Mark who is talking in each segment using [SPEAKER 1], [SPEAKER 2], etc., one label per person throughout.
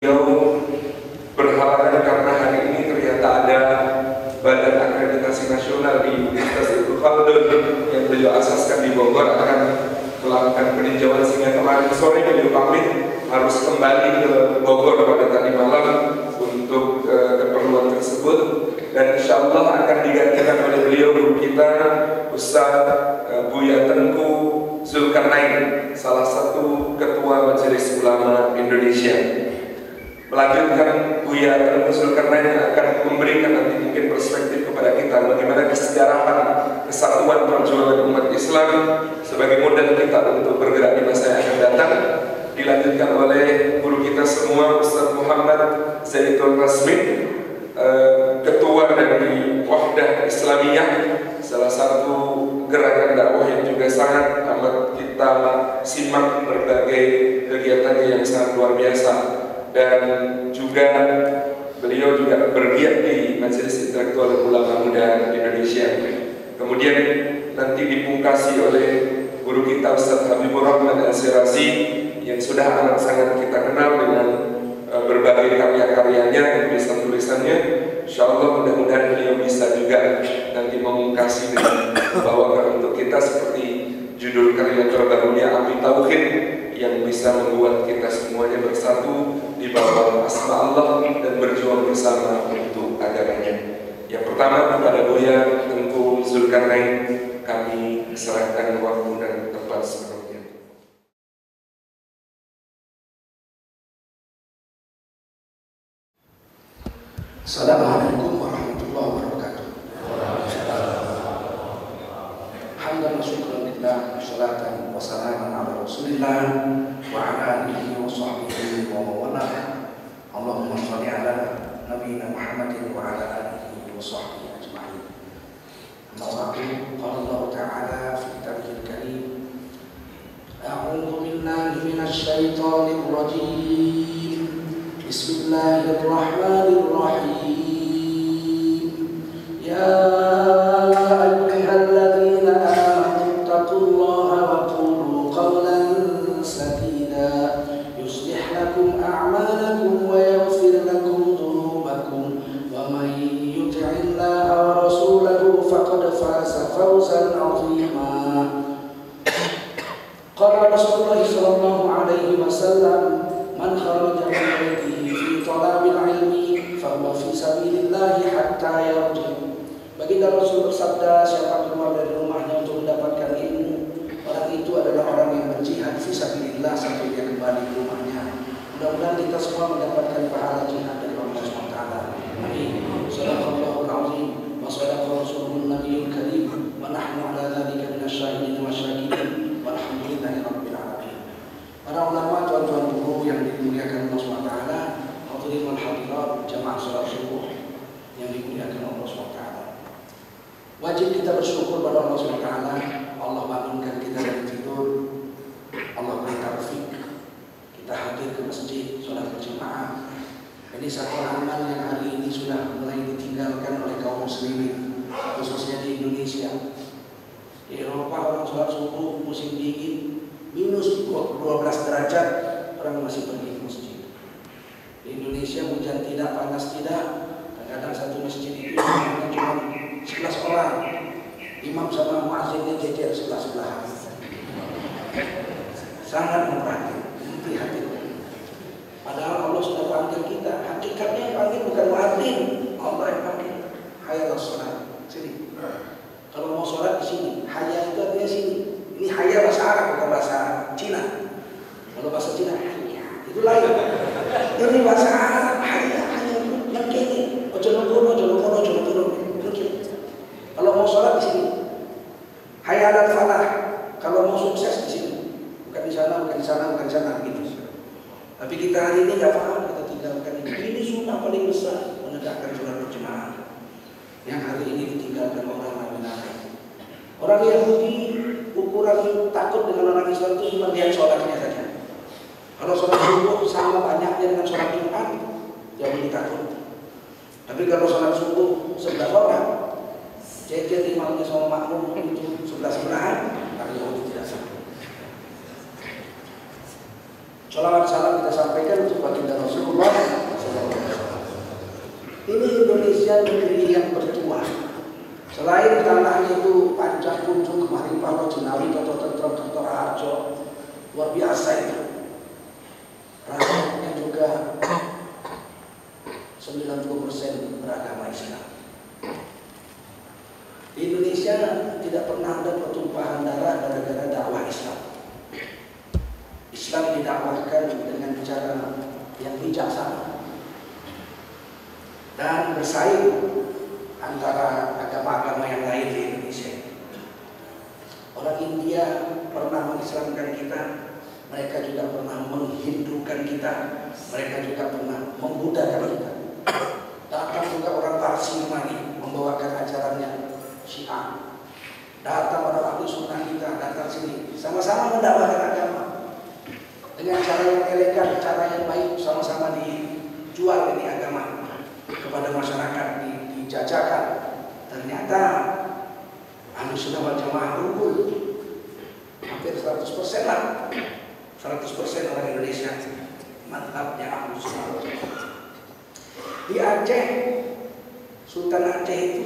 [SPEAKER 1] Beliau berhalangan karena hari ini ternyata ada Badan Akreditasi Nasional di Universitas Ibnu Khaldun yang beliau asaskan di Bogor akan melakukan peninjauan, sehingga kemarin sore beliau pamit harus kembali ke Bogor pada tadi malam untuk keperluan tersebut, dan insya Allah akan digantikan oleh beliau guru kita Ustaz Buya Tengku Zulkarnain, salah satu ketua Majelis Ulama Indonesia. Melanjutkan, Buya Tengku Zulkarnain akan memberikan nanti mungkin perspektif kepada kita bagaimana kesejarahan kesatuan perjuangan umat Islam sebagai modal kita untuk bergerak di masa yang akan datang. Dilanjutkan oleh guru kita semua Ustaz Muhammad Zaidul Rasmin, ketua dari Wahdah Islamiyah, salah satu gerakan dakwah yang juga sangat amat kita simak berbagai kegiatannya yang sangat luar biasa. Dan juga beliau juga bergiat di Majelis Intelektual Ulama Muda Indonesia. Kemudian nanti dipungkasi oleh guru kita Ustaz Habibur Rahman Al-Sirasi yang sudah amat sangat kita kenal dengan berbagai karya-karyanya, tulisan-tulisannya. Insya Allah mudah-mudahan beliau bisa juga nanti memungkasi dengan membawakan untuk kita seperti judul karya terbarunya Api Tauhid, yang bisa membuat kita semuanya bersatu di bawah asma Allah dan berjuang bersama untuk agamanya. Yang pertama, kepada Buya Tengku Zulkarnain kami serahkan waktu dan tempat sepenuhnya.
[SPEAKER 2] Assalamualaikum warahmatullahi wabarakatuh. Alhamdulillah, syukur lillah, salatan wa salaman ala Rasulillah wa ala alihi wa sahbihi wa mawala. Allahumma shalli ala nabiyina Muhammadin wa ala alihi wa sahbihi ajma'in. Amma ba'du, qala Allah ta'ala fi kitabihil karim, a'udzu billahi minasy syaithanir rajim. Bismillahirrahmanirrahim. Ya فوزا عظيما. قال رسول الله صلى الله عليه وسلم من خرج من بيته في طلب العلم فهو في سبيل الله حتى يرجع. Baginda Rasul bersabda, siapa keluar dari rumahnya untuk mendapatkan ilmu, orang itu adalah orang yang berjihad fi sabilillah sampai dia kembali ke rumahnya. Mudah-mudahan kita semua mendapatkan pahala jihad dari Allah SWT. Amin. Shadaqallahul azim wa shadaqa rasulun nabiyul karim. Nahnu ala dzalika minasyahidin wa syakidin walhamdulillahi rabbil alamin. Para ulama, tuan-tuan guru yang dimuliakan Allah SWT, hadirin wal hadirat, jamaah salat subuh yang dimuliakan Allah SWT. Wajib kita bersyukur pada Allah SWT. Allah bangunkan kita dari tidur, Allah beri taufik kita hadir ke masjid, salat berjamaah. Ini satu amal yang hari ini sudah mulai ditinggalkan oleh kaum muslimin, khususnya di Indonesia. Di Eropa orang sholat subuh musim dingin minus 12 derajat, orang masih pergi ke masjid. Di Indonesia hujan tidak, panas tidak, kadang-kadang satu masjid itu cuma 11 orang, imam sama muazzinnya jejer sebelah-sebelahan. Sangat memperhatikan, hati. Padahal Allah sudah panggil kita. Hakikatnya yang panggil bukan muadzin, Allah yang panggil. Hayya sholat, sini. Kalau mau sholat di sini, hayya itu artinya sini. Ini hayya bahasa Arab, bukan bahasa Cina. Kalau bahasa Cina, hayya itu lain. Ini bahasa Arab, hayya itu yang kini. Ojo kono. Kalau mau sholat di sini, hayya dan falah. Kalau mau sukses di sini, bukan di sana gitu. Tapi kita hari ini nggak paham, kita tinggalkan ini. Ini sunnah paling besar, menegakkan sholat berjamaah. Yang hari ini ditinggalkan orang lain. Orang Yahudi ukuran takut dengan orang Islam itu cuma lihat sholatnya saja. Kalau sholat subuh sama banyaknya dengan sholat Jumat, Yahudi takut. Tapi kalau sholat subuh 11 orang, jejer imamnya sama makmum itu 11-11, orang Yahudi tidak takut. Sholawat salam kita sampaikan untuk baginda Rasulullah SAW. Ini Indonesia negeri yang bertuah. Selain tanahnya itu Pancak Pucuk, kemarin Palo Jenawi, Toto Tentrem, Dr. Harjo, luar biasa itu. Rakyatnya juga 90% beragama Islam. Di Indonesia tidak pernah ada pertumpahan darah gara-gara dakwah Islam. Islam didakwahkan dengan cara yang bijaksana dan bersaing antara agama-agama yang lain di Indonesia. Orang India pernah mengislamkan kita, mereka juga pernah menghindukan kita, mereka juga pernah membudakan kita. Datang juga orang Parsi kemari membawakan ajarannya Syiah. Datang orang Ahlu Sunnah kita, datang sini, sama-sama mendakwakan agama dengan cara yang elegan, cara yang baik, sama-sama dijual ini agama kepada masyarakat, dijajakan. Ternyata Ahlu Sunnah wal Jamaah unggul hampir 100% lah, 100% orang Indonesia mantapnya Ahlu Sunnah wal Jamaah. Di Aceh, Sultan Aceh itu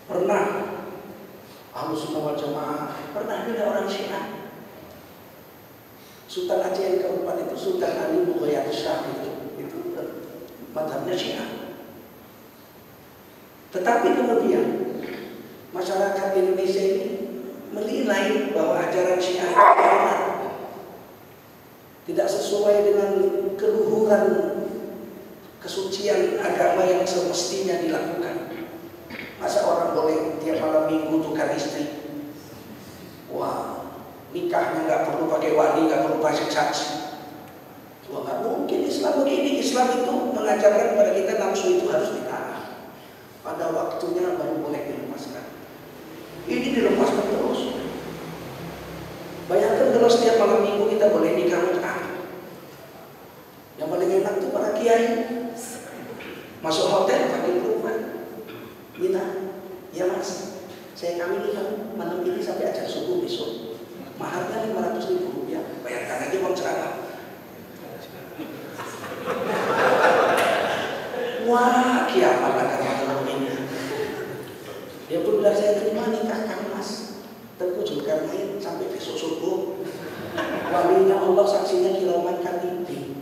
[SPEAKER 2] pernah Ahlu Sunnah wal Jamaah, pernah juga orang Syiah. Sultan Aceh yang keempat itu Sultan Ali Mughayat Shah itu mazhabnya Syiah. Tetapi kemudian masyarakat Indonesia ini menilai bahwa ajaran Syiah itu benar, tidak sesuai dengan keluhuran kesucian agama yang semestinya dilakukan. Masa orang boleh tiap malam minggu tukar istri? Wah, nikahnya nggak perlu pakai wali, nggak perlu pakai saksi. Wah, nggak mungkin Islam begini. Islam itu mengajarkan kepada kita nafsu itu harus ditahan. Pada waktunya baru boleh dilepaskan. Ini dilepaskan terus. Bayangkan kalau setiap malam minggu kita boleh nikah mut'ah. Yang paling enak itu para kiai. Masuk hotel pakai perempuan. Minta, ya mas, saya kami nikah malam ini sampai ajar subuh besok. Maharnya 500.000 rupiah. Bayangkan aja uang ceramah. Wah, kiamat akan malam ini. Dia pun bilang, saya terima nikah kan mas. Tentu juga main sampai besok subuh. Walinya Allah, saksinya kilauman kan mimpi.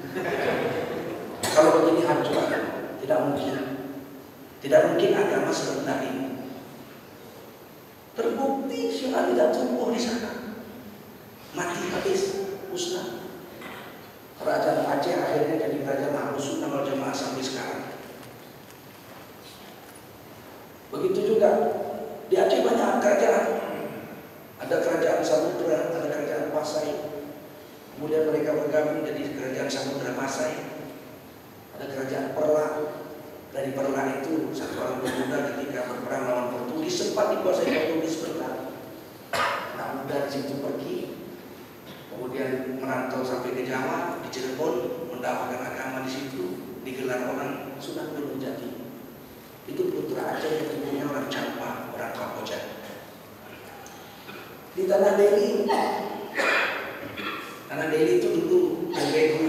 [SPEAKER 2] Kalau begini hancur, tidak mungkin. Tidak mungkin agama serendah ini. Terbukti Syiah tidak tumbuh di sana. Mati habis, musnah. Kerajaan Aceh akhirnya jadi kerajaan Ahlu Sunnah wal Jamaah sampai sekarang. Begitu juga di Aceh banyak kerajaan. Ada kerajaan Samudra, ada kerajaan Pasai. Kemudian mereka bergabung jadi kerajaan Samudra Pasai. Ada kerajaan Perla. Dari Perla itu satu orang pemuda ketika berperang lawan Portugis sempat dikuasai Portugis Perla. Anak muda di situ pergi, kemudian merantau sampai ke Jawa, di Cirebon, mendakwakan agama di situ, digelar orang Sunan Gunung Jati. Itu putra Aceh yang ibunya orang Jawa, orang Kamboja. Di Tanah Delhi itu dulu Belbegu,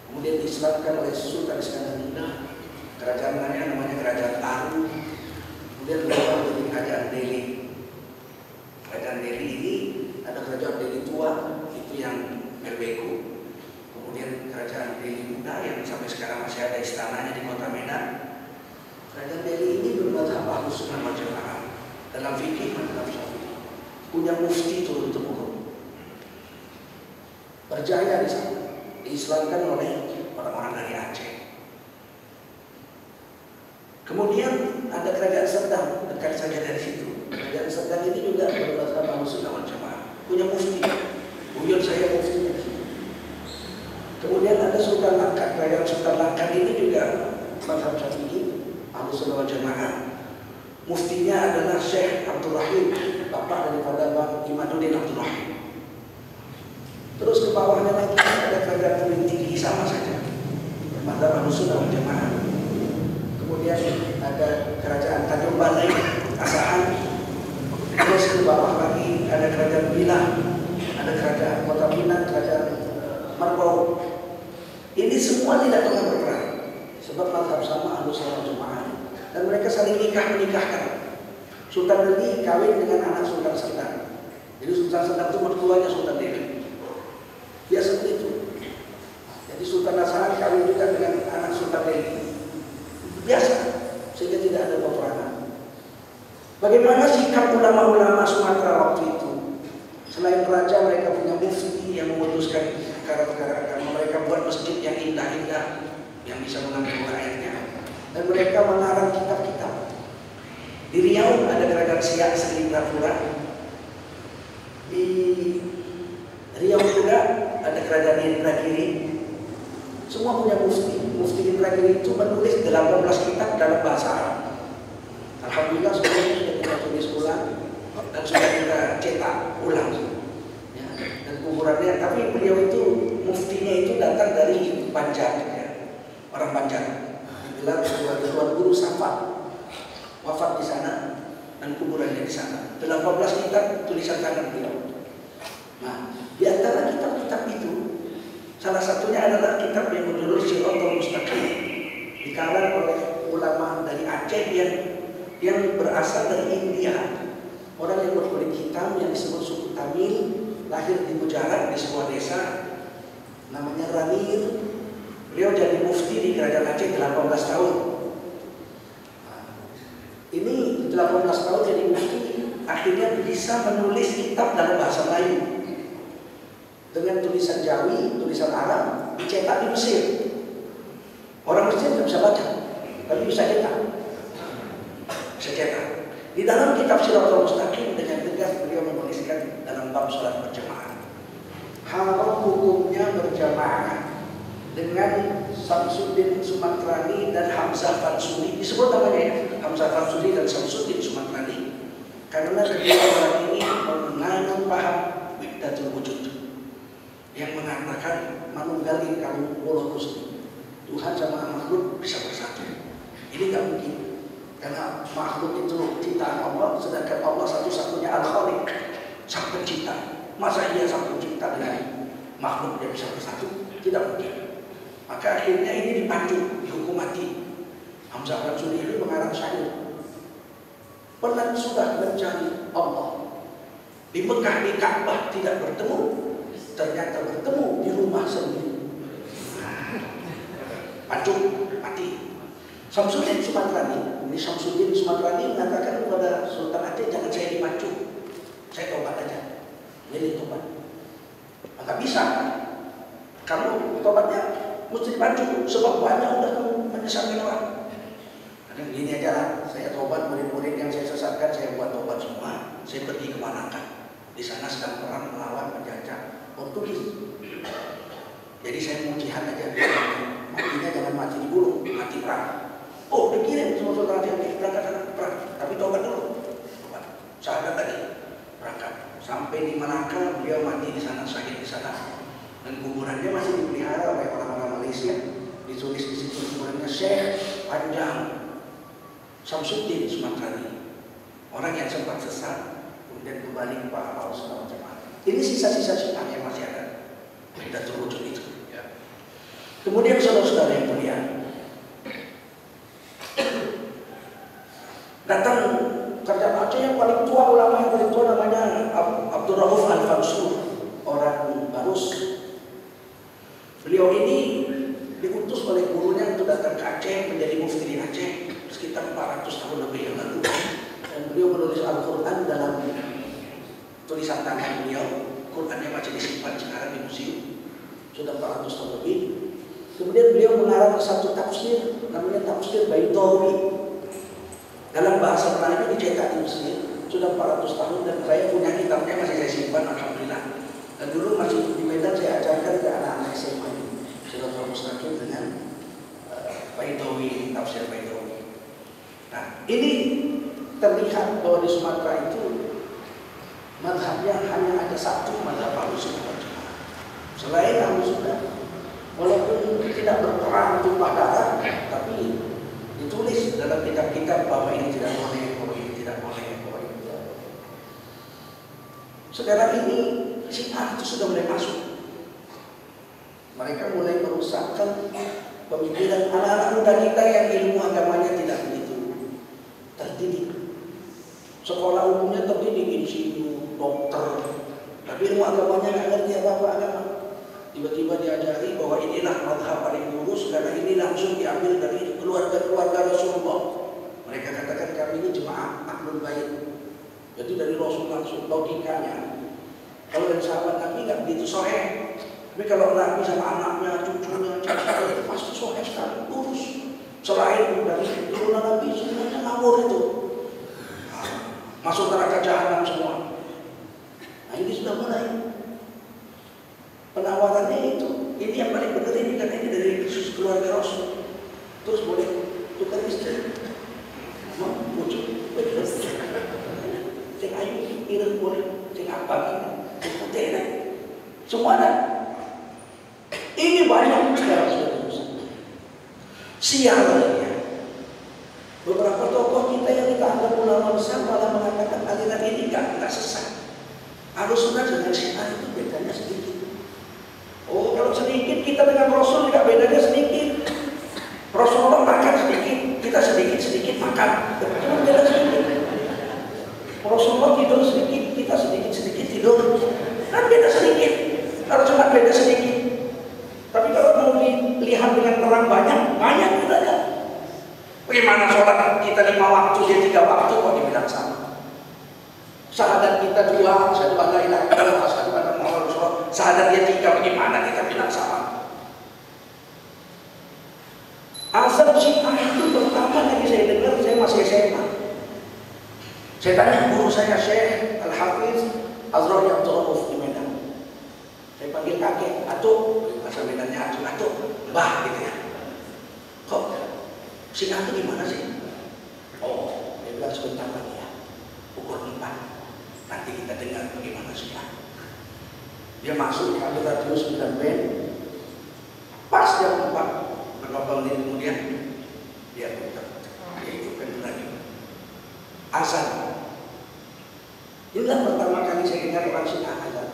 [SPEAKER 2] kemudian diislamkan oleh Sultan Iskandar Muda. Kerajaannya namanya Kerajaan Taru, kemudian berubah menjadi Kerajaan Delhi. Kerajaan Delhi ini ada Kerajaan Delhi tua, itu yang Belbegu. Kemudian Kerajaan Delhi Muda yang sampai sekarang masih ada istananya di kota Medan. Kerajaan Delhi ini bermadzhab Ahlu Sunnah wal Jamaah. Dalam fikih mazhab Syafi'i, punya mufti turun-temurun. Berjaya di sana, diislamkan oleh orang-orang dari Aceh. Kemudian ada Kerajaan Serdang dekat saja dari situ. Kerajaan Serdang ini juga bermadzhab Ahlu Sunnah wal Jamaah, punya mufti. Buyut saya muftinya di situ. Kemudian ada Sultan Langkat. Kerajaan Sultan Langkat ini juga mazhab Syafi'i, Ahlu Sunnah wal Jamaah. Muftinya adalah Syekh Abdul Rahim, bapak daripada Bang Imaduddin Abdul Rahim. Terus ke bawahnya lagi ada Kerajaan Tebing Tinggi, sama saja mazhab Ahlu Sunnah wal Jamaah. Kemudian ada Kerajaan Tanjung Balai, Asahan. Terus ke bawah lagi ada Kerajaan Bilah, ada kerajaan Kota Pinang, kerajaan Merbau. Ini semua tidak pernah berperang, sebab mazhab sama Ahlus Sunnah wal Jamaah, dan mereka saling menikahkan. Sultan Delhi kawin dengan anak Sultan Serdang. Jadi Sultan Serdang itu mertuanya Sultan Delhi. Biasa begitu. Jadi Sultan Hasan kawin juga dengan anak Sultan Delhi. Biasa, sehingga tidak ada peperangan. Bagaimana sikap ulama-ulama Sumatera waktu itu? Selain raja, mereka punya mufti yang memutuskan perkara-perkara agama. Mereka buat masjid yang indah-indah, yang bisa menampung rakyatnya. Dan mereka mengarang kitab-kitab. Di Riau ada kerajaan Siak Sri Indrapura. Di Riau juga ada kerajaan Indragiri. Semua punya mufti. Mufti Indragiri itu menulis 18 kitab dalam bahasa Arab. Alhamdulillah semuanya sudah kita tulis ulang dan sudah kita cetak ulang. Ya, dan kuburannya, tapi beliau itu muftinya itu datang dari Banjar, ya, orang Banjar. Dibilang Tuan Guru Safa wafat di sana dan kuburannya di sana. 18 kitab tulisan tangan beliau. Nah, di antara kitab-kitab itu, salah satunya adalah kitab yang berjudul Siratal Mustaqim, dikarang oleh ulama dari Aceh yang berasal dari India. Orang yang berkulit hitam yang disebut suku Tamil, lahir di Gujarat di sebuah desa namanya Ranir. Beliau jadi mufti di kerajaan Aceh 18 tahun. Ini 18 tahun jadi mufti, akhirnya bisa menulis kitab dalam bahasa Melayu dengan tulisan Jawi, tulisan Arab, dicetak di Mesir. Orang Mesir tidak bisa baca, tapi bisa cetak. Bisa cetak. Di dalam kitab Siratal Mustaqim dengan tegas beliau menuliskan dalam bab salat berjamaah. Haram hukumnya berjamaah dengan Samsuddin Sumatrani dan Hamzah Fansuli. Disebut namanya ya, Hamzah Fansuli dan Samsuddin Sumatrani, karena kedua orang ini menganut paham wahdatul wujud yang mengatakan manunggalin kamu wala gusti, Tuhan sama makhluk bisa bersatu. Ini nggak mungkin, karena makhluk itu ciptaan Allah, sedangkan Allah satu-satunya Al-Khaliq, sang pencipta. Masa ia sang pencipta dengan makhluk yang bisa bersatu? Tidak mungkin. Maka akhirnya ini dipacu, dihukum mati. Hamzah Fansuli ini mengarang syair. Pernah sudah mencari Allah di Mekah, di Ka'bah tidak bertemu, ternyata bertemu di rumah sendiri. Pacu, mati. Samsuddin Sumatrani, ini Samsuddin Sumatrani mengatakan kepada Sultan Aceh, jangan saya dipacu, saya tobat aja. Jadi tobat. Maka bisa, kamu tobatnya mesti dipacu, sebab banyak udah kamu menyesatkan orang. Karena begini aja lah, saya tobat, murid-murid yang saya sesatkan saya buat tobat semua. Saya pergi ke Malaka, di sana sedang perang melawan penjajah Portugis. Jadi saya mau jihad aja, matinya jangan mati dibunuh, mati perang. Oh, dikirim semua saudara yang berangkat perang, tapi tobat dulu. Tobat, sahabat tadi berangkat sampai di Malaka, beliau mati di sana, sakit di sana. Dan kuburannya masih dipelihara oleh orang-orang Malaysia. Ditulis di situ kuburannya Syekh Panjang Samsuddin Sumatrani, orang yang sempat sesat kemudian kembali kepada Allah Subhanahu wa Ta'ala. Ini sisa-sisa Syiah yang masih ada dan terwujud itu. Kemudian saudara-saudara yang mulia, datang kerajaan Aceh yang paling tua, ulama yang paling tua namanya Abdul Rauf Al-Fansur, orang Barus. Beliau ini diutus oleh gurunya untuk datang ke Aceh menjadi mufti di Aceh sekitar 400 tahun lebih yang lalu. Dan beliau menulis Al-Quran dalam tulisan tangan beliau. Qurannya masih disimpan sekarang di museum, sudah 400 tahun lebih. Kemudian beliau mengarang satu tafsir, namanya tafsir Baidawi. Dalam bahasa Melayu dicetak di Mesir, sudah 400 tahun, dan saya punya kitabnya masih saya simpan, alhamdulillah. Dan dulu masih di Medan saya ajarkan ke anak-anak SMA ini, Siratal Mustaqim dengan Baidawi, tafsir Baidawi. Nah, ini terlihat bahwa di Sumatera itu mazhabnya hanya ada satu, mazhab Ahlus Sunnah wal Jamaah. Selain Ahlus Sunnah, walaupun tidak berperang tumpah darah, tapi ditulis dalam kitab-kitab bahwa ini tidak boleh, bahwa ini tidak boleh, bahwa ini tidak boleh. Sekarang ini Syiah itu sudah mulai masuk. Mereka mulai merusakkan pemikiran anak-anak muda kita yang ilmu agamanya tidak begitu terdidik. Sekolah umumnya terdidik insinyur, dokter, tapi ilmu agamanya nggak ngerti apa-apa agama. Tiba-tiba diajari bahwa inilah madhab paling lurus karena ini langsung diambil dari keluarga-keluarga Rasulullah. Mereka katakan kami ini jemaah ahlul bait. Jadi dari Rasul langsung logikanya. Kalau dari sahabat Nabi nggak begitu sahih. Tapi kalau Nabi sama anaknya, cucunya, cucunya itu pasti sahih sekali, lurus. Selain dari turunan Nabi semuanya ngawur itu. Masuk neraka jahanam semua. Nah ini sudah mulai. Penawarannya itu, ini yang paling benar ini karena ini dari keluarga Rasul. Terus boleh tukar istri, mau bujuk, betul. Sing ayu ireng boleh, sing apa ini, putih nih, semua ada. Ini banyak sekarang sudah rusak. Sialnya, beberapa tokoh kita yang kita anggap ulama besar malah mengatakan aliran ini nggak sesat. Ahlus-Sunnah dengan Syiah itu bedanya sedikit. Oh, kalau sedikit kita dengan Rasul juga bedanya sedikit. Rasulullah makan sedikit, kita sedikit makan. Cuma beda sedikit. Rasulullah tidur sedikit, kita sedikit tidur. Kan beda sedikit. Kalau cuma beda sedikit. Tapi kalau mau dilihat dengan terang banyak kita ada. Bagaimana sholat kita 5 waktu, dia 3 waktu kok dibilang sama. Syahadat kita 2, syahadu an la ilaha illallah, syahadu anna Muhammadar Rasulullah. Syahadat dia 3, bagaimana kita bilang sama? Azab Syiah itu pertama kali saya dengar, saya masih SMA. Saya tanya guru saya Syekh Al-Hafiz Azrul Abdul Rauf di Medan. Saya panggil kakek, Atuk, bahasa Medannya Atuk, Mbah gitu ya. Kok Syiah itu gimana sih? Oh, dia bilang sebentar lagi ya, pukul 4. Nanti kita dengar bagaimana Syiah. Dia masuk di radio 9 band. Pas jam 4, beberapa menit kemudian dia tutup. Dia ikutkan radio. Azan. Inilah pertama kali saya dengar orang Syiah azan.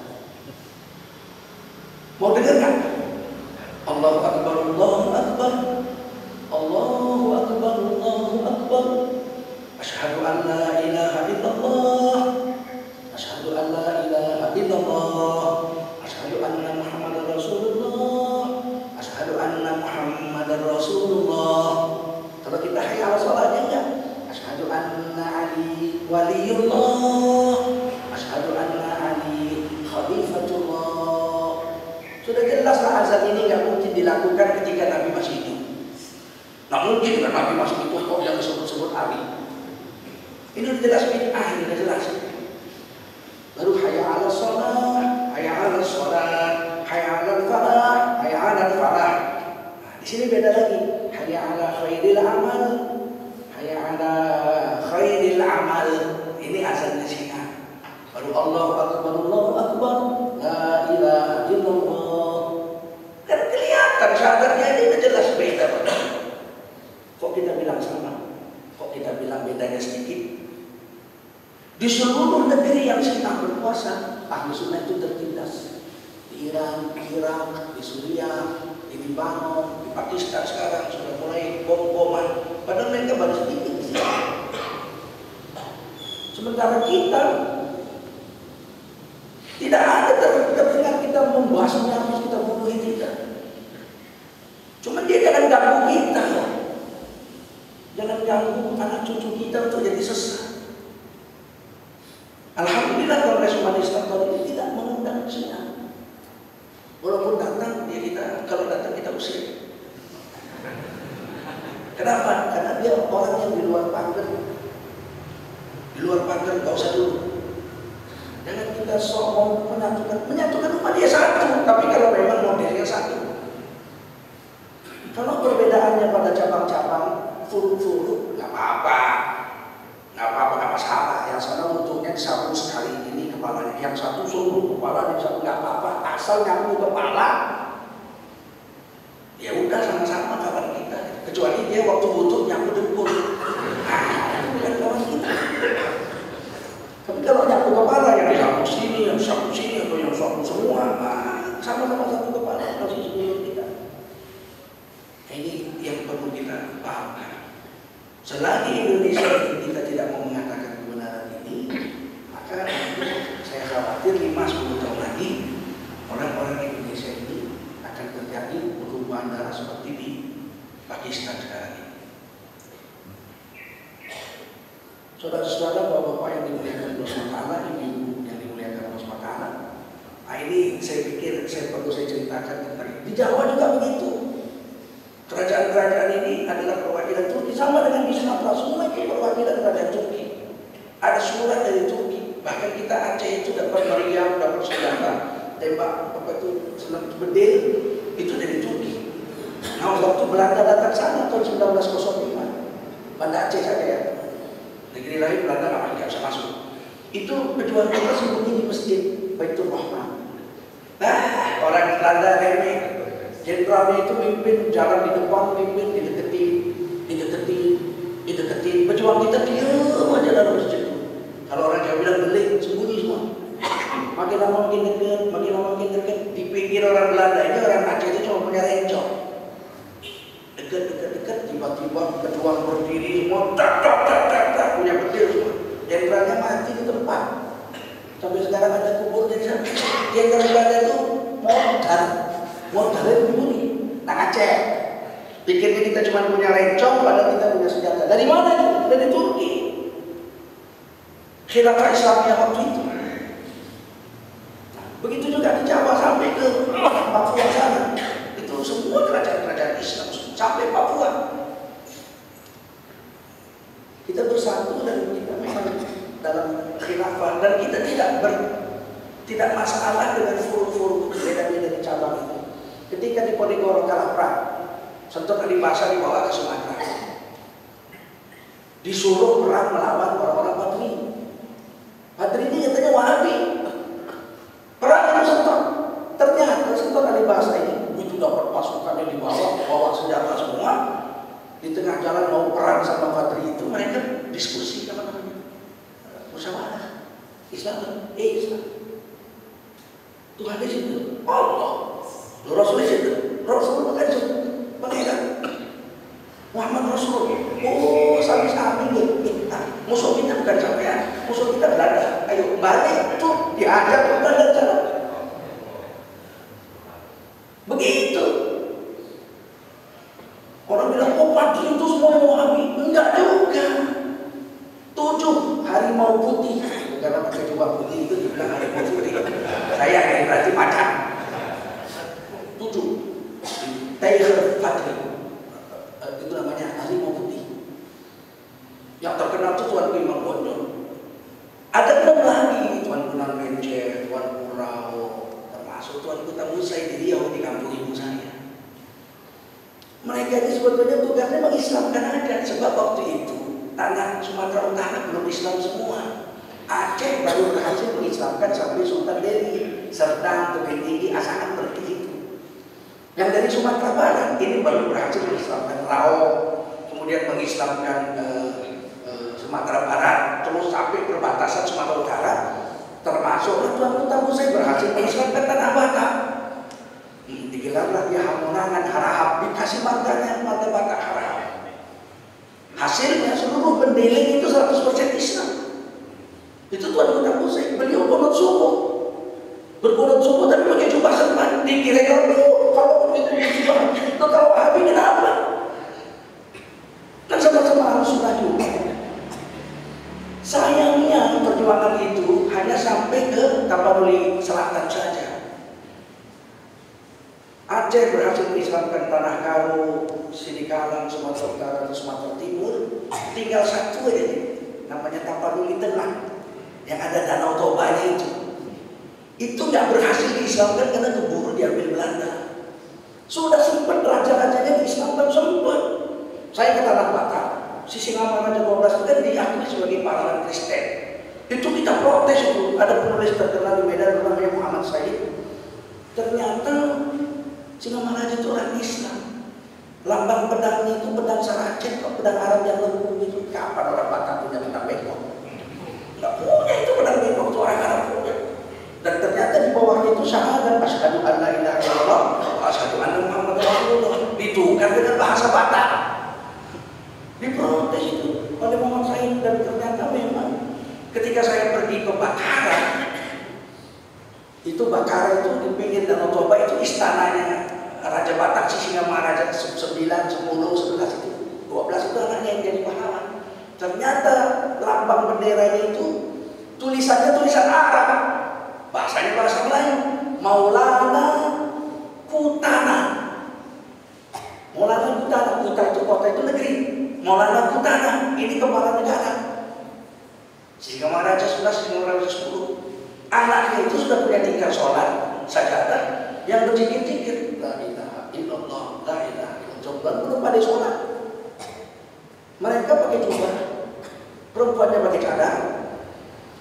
[SPEAKER 2] Mau dengar nggak? Allahu Akbar, Allahu Akbar, Allahu Akbar, Allahu Akbar. Asyhadu an la ilaha illallah. Asyhadu an la ilaha illallah. Asyhadu anna Muhammadar Rasulullah. Asyhadu anna Muhammadar Rasulullah. Kalau kita hayya 'ala shalatnya enggak? Asyhadu anna Ali waliyullah. Asyhadu anna Ali khalifatullah. Sudah jelaslah azan ini enggak mungkin dilakukan ketika Nabi masih hidup. Nah mungkin kan Nabi masih hidup kok yang disebut-sebut Ali. Ini udah jelas bid'ah, ini udah jelas. Baru hayya 'ala shalah, hayya 'ala shalah, hayya 'ala falah, hayya 'ala falah. Nah, di sini beda lagi. Hayya 'ala khairil amal, hayya 'ala khairil amal. Ini azannya Syiah. Baru Allahu Akbar, Allahu Akbar, la ilaha illallah. Kan kelihatan syahadatnya ini udah jelas beda. Kok kita bilang sama? Kok kita bilang bedanya sedikit? Di seluruh negeri yang Syiah berkuasa, Ahlus-Sunnah itu tertindas. Di Iran, di Irak, di Suriah, di Libanon, di Pakistan sekarang sudah mulai bom-boman. Padahal mereka baru sedikit. Sementara kita tidak ada terdengar kita membahasnya, harus kita bunuh tidak. Cuma dia jangan ganggu kita. Jangan ganggu anak cucu kita untuk jadi sesat. Alhamdulillah Kongres Umat Islam tahun ini tidak mengundang Syiah. Walaupun datang, ya kita kalau datang kita usir. Kenapa? Karena dia orang yang di luar pagar. Di luar pagar gak usah dulu. Jangan kita sok menyatukan umat dia satu. Tapi kalau memang modelnya satu. Kalau perbedaannya pada cabang-cabang, furu-furu, nggak apa-apa. Nggak masalah. Yang sana untungnya disapu sekali ini kepalanya, yang satu seluruh kepala disapu, nggak apa-apa. Asal nyapu kepala, ya udah sama-sama kawan kita. Kecuali dia waktu butuh nyapu dengkul, itu bukan kawan kita. Tapi kalau nyapu kepala yang disapu sini, atau yang Pakistan sekarang ini. Saudara-saudara, bapak-bapak yang dimuliakan Allah SWT, ibu-ibu yang dimuliakan Allah SWT. Nah ini saya pikir perlu saya ceritakan tentang ini. Di Jawa juga begitu. Kerajaan-kerajaan ini adalah perwakilan Turki, sama dengan di Sumatera, semua itu perwakilan kerajaan Turki. Ada surat dari Turki, bahkan kita Aceh itu dapat meriam, dapat senjata, tembak apa itu senjata bedil itu dari Turki. Nah waktu Belanda datang sana tahun 1905, Banda Aceh saja ya. Negeri lain Belanda nggak bisa masuk. Itu pejuang kita sembunyi di masjid Baitur Rahman. Nah, orang Belanda remeh, jenderalnya itu mimpin jalan di depan, mimpin dideketin. Pejuang kita diam aja dalam masjid itu. Kalau orang Jawa bilang belik, sembunyi semua. Makin lama makin dekat. Dipikir orang Belanda ini orang Aceh itu cuma punya rencong. Dekat, tiba-tiba pejuang berdiri semua, tak, punya bedil semua. Jenderalnya mati di tempat. Sampai sekarang ada kubur di sana. Jenderal Belanda itu modalnya begini. Nah Aceh, pikirnya kita cuma punya rencong, padahal kita punya senjata. Dari mana itu? Dari Turki. Khilafah Islamnya waktu itu. Nah, begitu juga di Jawa sampai ke Papua sana. Itu semua kerajaan-kerajaan Islam sampai Papua. Kita bersatu dan kita memang dalam khilafah dan kita tidak masalah dengan furu-furu beda-beda di cabang itu. Ketika di Ponegoro kalah perang, Sentot Alibasa dibawa ke Sumatera, disuruh perang melawan orang-orang Badri. Badri ini katanya Wahabi. Perang dengan Sentot. Ternyata Sentot Alibasa ini begitu dapat pasukannya bawa senjata semua. Di tengah jalan mau perang sama Badri itu mereka diskusi apa namanya? Musyawarah. Islam. Tuhan di situ. Allah. Rasul di situ. Rasul bukan pengikat. Muhammad Rasul. Oh, sabi-sabi kita. Musuh kita bukan sampean. Musuh kita Belanda. Ayo balik tuh diajak ke Belanda sana. Begitu. Orang bilang, oh Badri itu semua Wahabi. Enggak juga. 7 harimau putih. Karena pakai jubah putih itu dibilang harimau putih. Saya yang berarti macan. 7 Tiger Badri. Itu namanya harimau putih. Yang terkenal itu Tuan Imam Bonjol. Ada 6 lagi, Tuan Kunal Menceh, Tuan Purao, termasuk Tuan Kuta Musai di Riau di kampung ibu saya. Mereka ini sebetulnya tugasnya mengislamkan aja, sebab waktu itu tanah Sumatera Utara belum Islam semua. Aceh baru berhasil mengislamkan sampai Sultan Delhi, Serdang, Bukit Tinggi, Asahan seperti itu. Yang dari Sumatera Barat ini baru berhasil mengislamkan Rao, kemudian mengislamkan Sumatera Barat, terus sampai perbatasan Sumatera Utara, termasuk Tuan Kuta Musai berhasil mengislamkan Tanah Batak. Digelarlah dia Hamonangan Harahap, dikasih marganya marga Batak Harahap. Hasilnya seluruh pendeling itu 100% Islam. Itu Tuan Kuta Musai, beliau kunut subuh, berkunut subuh tapi pakai jubah serban. Dikira kalau begitu jubah itu kalau Wahabi kenapa? Kan sama-sama harus sunnah juga. Sayangnya perjuangan itu hanya sampai ke Tapanuli Selatan saja. Aceh berhasil mengislamkan Tanah Karo, Sidikalang, Sumatera Utara, dan Sumatera Timur. Tinggal satu aja nih, namanya Tapanuli Tengah, yang ada Danau Tobanya itu. Itu nggak berhasil diislamkan karena keburu diambil Belanda. Sudah sempat raja-rajanya diislamkan sempat. Saya ke Tanah Batak, Sisingamangaraja 12 itu kan diakui sebagai pahlawan Kristen. Itu kita protes itu. Ada penulis terkenal di Medan namanya Muhammad Said. Ternyata Singamangaraja itu orang Islam. Lambang pedangnya itu pedang Saracen, pedang Arab yang lembut itu. Kapan orang Batak punya pedang bengkok? Nggak punya itu pedang bengkok, itu orang Arab punya. Dan ternyata di bawahnya itu syahadat asyhadu an la ilaha illallah wa asyhadu anna Muhammadar Rasulullah. Ditukar dengan bahasa Batak. Diprotes itu oleh Muhammad Said, dan ternyata memang ketika saya pergi ke Bakara, itu Bakara itu di pinggir Danau Toba itu istananya Raja Batak Sisingamaraja 9, 10, 11 itu 12 itu anaknya yang jadi pahlawan. Ternyata lambang benderanya itu tulisannya tulisan Arab, bahasanya bahasa Melayu. Maulana Kutana. Maulana Kutana, Kuta itu kota itu negeri. Maulana Kutana, ini kepala negara. Sisingamaraja 11, Sisingamaraja 10. Anaknya itu sudah punya tingkat sholat sajadah yang berzikir-zikir. La ilaha illallah, la ilaha illallah. Coba belum pada sholat. Mereka pakai jubah, perempuannya pakai cadar,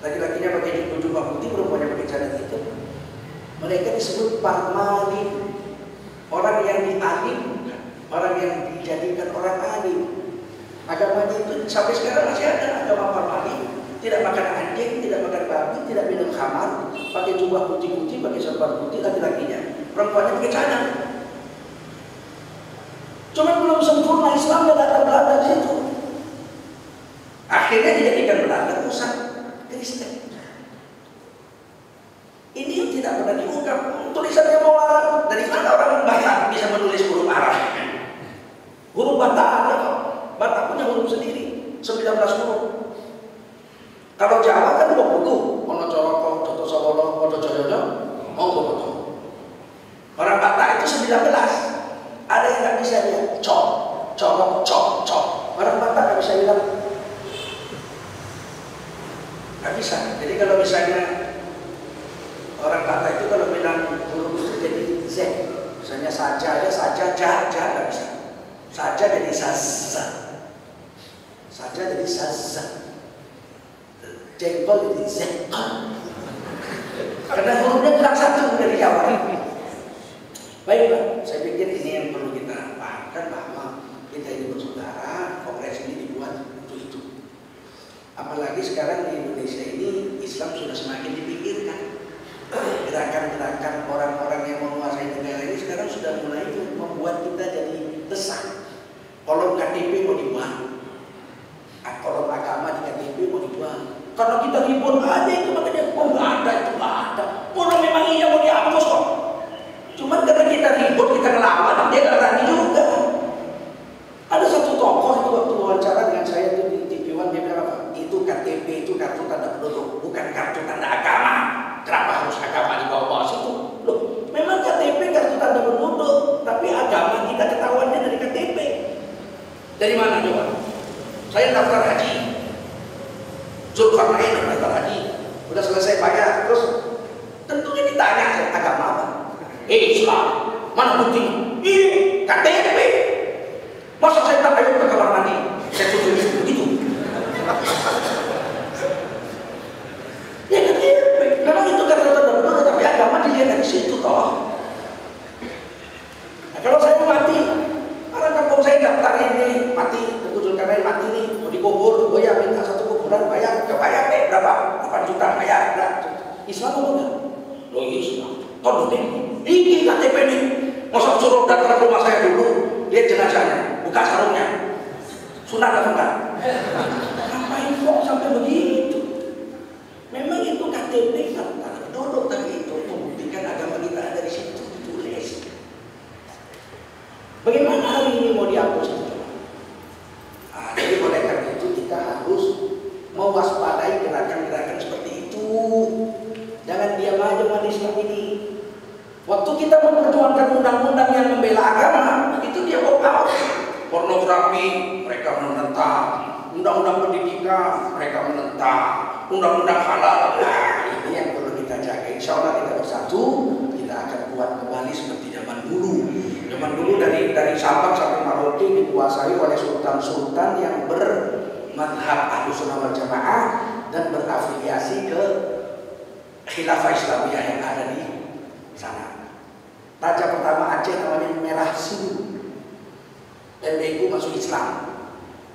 [SPEAKER 2] laki-lakinya pakai jubah putih, perempuannya pakai cadar hitam. Mereka disebut parmali, orang yang dialim, orang yang dijadikan orang alim. Agamanya itu sampai sekarang masih ada agama parmali. Tidak makan anjing, tidak makan babi, tidak minum khamar, pakai jubah putih-putih, pakai serban putih laki-lakinya, perempuannya pakai cadar. Cuma belum sempurna Islamnya datang Belanda di situ. Akhirnya dijadikan Belanda pusat Kristen. Ini yang tidak pernah diungkap. Tulisannya Maulana, dari mana orang Batak bisa menulis huruf Arab? Huruf Batak ada kok. Batak punya huruf sendiri, 19 huruf. Kalau Jawa kan 20, ono coroko, toto sawolo, ono jojojo, mau betul. Orang Batak itu 19. Ada yang nggak bisa dia cok, corok, cok. Orang Batak nggak bisa bilang, nggak bisa. Jadi kalau misalnya orang Batak itu kalau bilang huruf itu jadi Z, misalnya saja ya saja, nggak bisa. Saja jadi sasa, saja jadi sasa. Jengkol jadi zekol. Karena hurufnya kurang satu dari Jawa. Baiklah, saya pikir ini yang perlu kita pahamkan bahwa kita ini bersaudara, kongres ini dibuat untuk itu. Apalagi sekarang di Indonesia ini Islam sudah semakin dipikirkan. Gerakan-gerakan orang-orang yang menguasai negara ini sekarang sudah mulai membuat kita jadi resah. Kolom KTP mau dibuang, kolom agama di KTP mau dibuang. Karena kita ribut aja itu makanya nggak ada. Orang memang iya mau dihapus kok. Cuma karena kita ribut, kita ngelawan, dia nggak berani juga. Ada satu tokoh itu waktu wawancara dengan saya itu di TV One, dia bilang apa? Itu KTP, itu kartu tanda penduduk, bukan kartu tanda agama. Kenapa harus agama dibawa-bawa situ? Loh, memang KTP kartu tanda penduduk, tapi agama kita ketahuannya dari KTP. Dari mana coba? Saya daftar haji. Zulkarnain daftar haji, udah selesai bayar, terus tentunya ditanya saya agama apa? Islam. Mana buktinya? Ini KTP. Masa saya tak ayo ke kamar mandi? Saya tulis begitu. Ya KTP. Memang itu kartu tanda penduduk, tapi agama dilihat dari situ toh. Nah, kalau saya mati, orang kampung saya daftar ini mati, Zulkarnain mati nih, mau dikubur, gue ya minta satu kuburan bayar, kebayar deh berapa? 8 juta bayar. Islam apa enggak? Loh Islam. Kalau ini KTP nih, masa suruh datang ke rumah saya dulu, lihat jenazahnya, buka sarungnya, sunat apa enggak? Ngapain kok sampai begitu? Memang itu KTP kan penduduk, tapi itu membuktikan agama kita ada di situ ditulis. Bagaimana hari ini mau dihapus? Jadi oleh karena itu kita harus mewaspadai gerakan-gerakan seperti itu. Jangan diam aja umat Islam ini. Waktu kita memperjuangkan undang-undang yang membela agama, itu dia out. Pornografi mereka menentang, undang-undang pendidikan mereka menentang, undang-undang halal. Nah, ini yang perlu kita jaga. Insya Allah kita bersatu, kita akan kuat kembali seperti zaman dulu. Zaman dulu dari Sabang sampai Merauke dikuasai oleh sultan-sultan yang bermadhab Ahlussunnah wal Jamaah dan berafiliasi ke khilafah Islamiyah yang ada di sana. Raja pertama Aceh namanya Merah Siu. MBQ masuk Islam.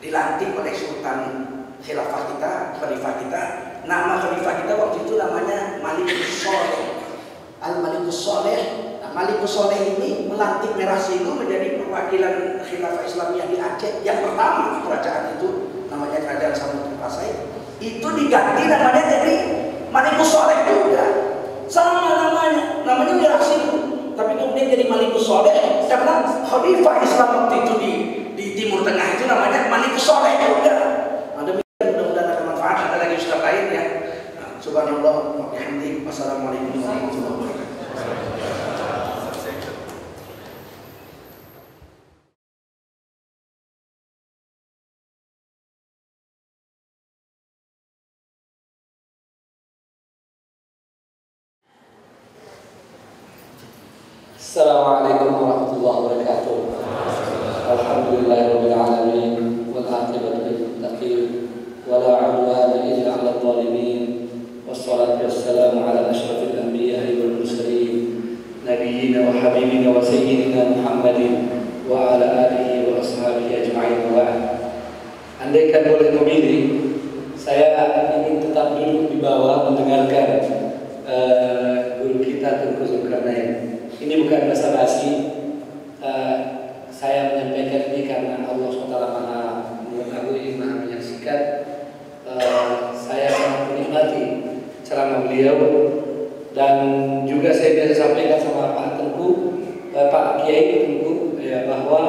[SPEAKER 2] Dilantik oleh sultan khilafah kita, khalifah kita. Nama khalifah kita waktu itu namanya Malikus Soleh. Al-Malikus Soleh. Nah, Malikus Soleh ini melantik Merah Siu menjadi perwakilan khilafah Islamiyah di Aceh yang pertama. Kerajaan itu namanya Kerajaan Samudra Pasai. Itu diganti namanya jadi Malikus Soleh juga. Sama namanya Merah Siu. Tapi kemudian jadi Malikus Soleh subhanallah wa bihamdihi. Wassalamualaikum warahmatullahi wabarakatuh.
[SPEAKER 3] Assalamualaikum warahmatullahi wabarakatuh. Alhamdulillahirabbil alamin wal aqibatu lil muttaqin wala 'udwana illa 'alal zalimin. Wassalatu wassalamu ala asyrafil anbiya'i wal mursalin nabiyyina wa habibina wa sayyidina Muhammadin wa ala alihi wa ashabihi ajma'in wa ba'd. Andaikan boleh memilih, saya ingin tetap duduk di bawah mendengarkan guru kita Tengku Zulkarnain. Ini bukan basa-basi, saya menyampaikan ini karena Allah SWT Maha mengetahui, Maha menyaksikan. Saya sangat menikmati ceramah beliau, dan juga saya biasa sampaikan sama Pak Tengku, Pak Kiai Tengku, ya, bahwa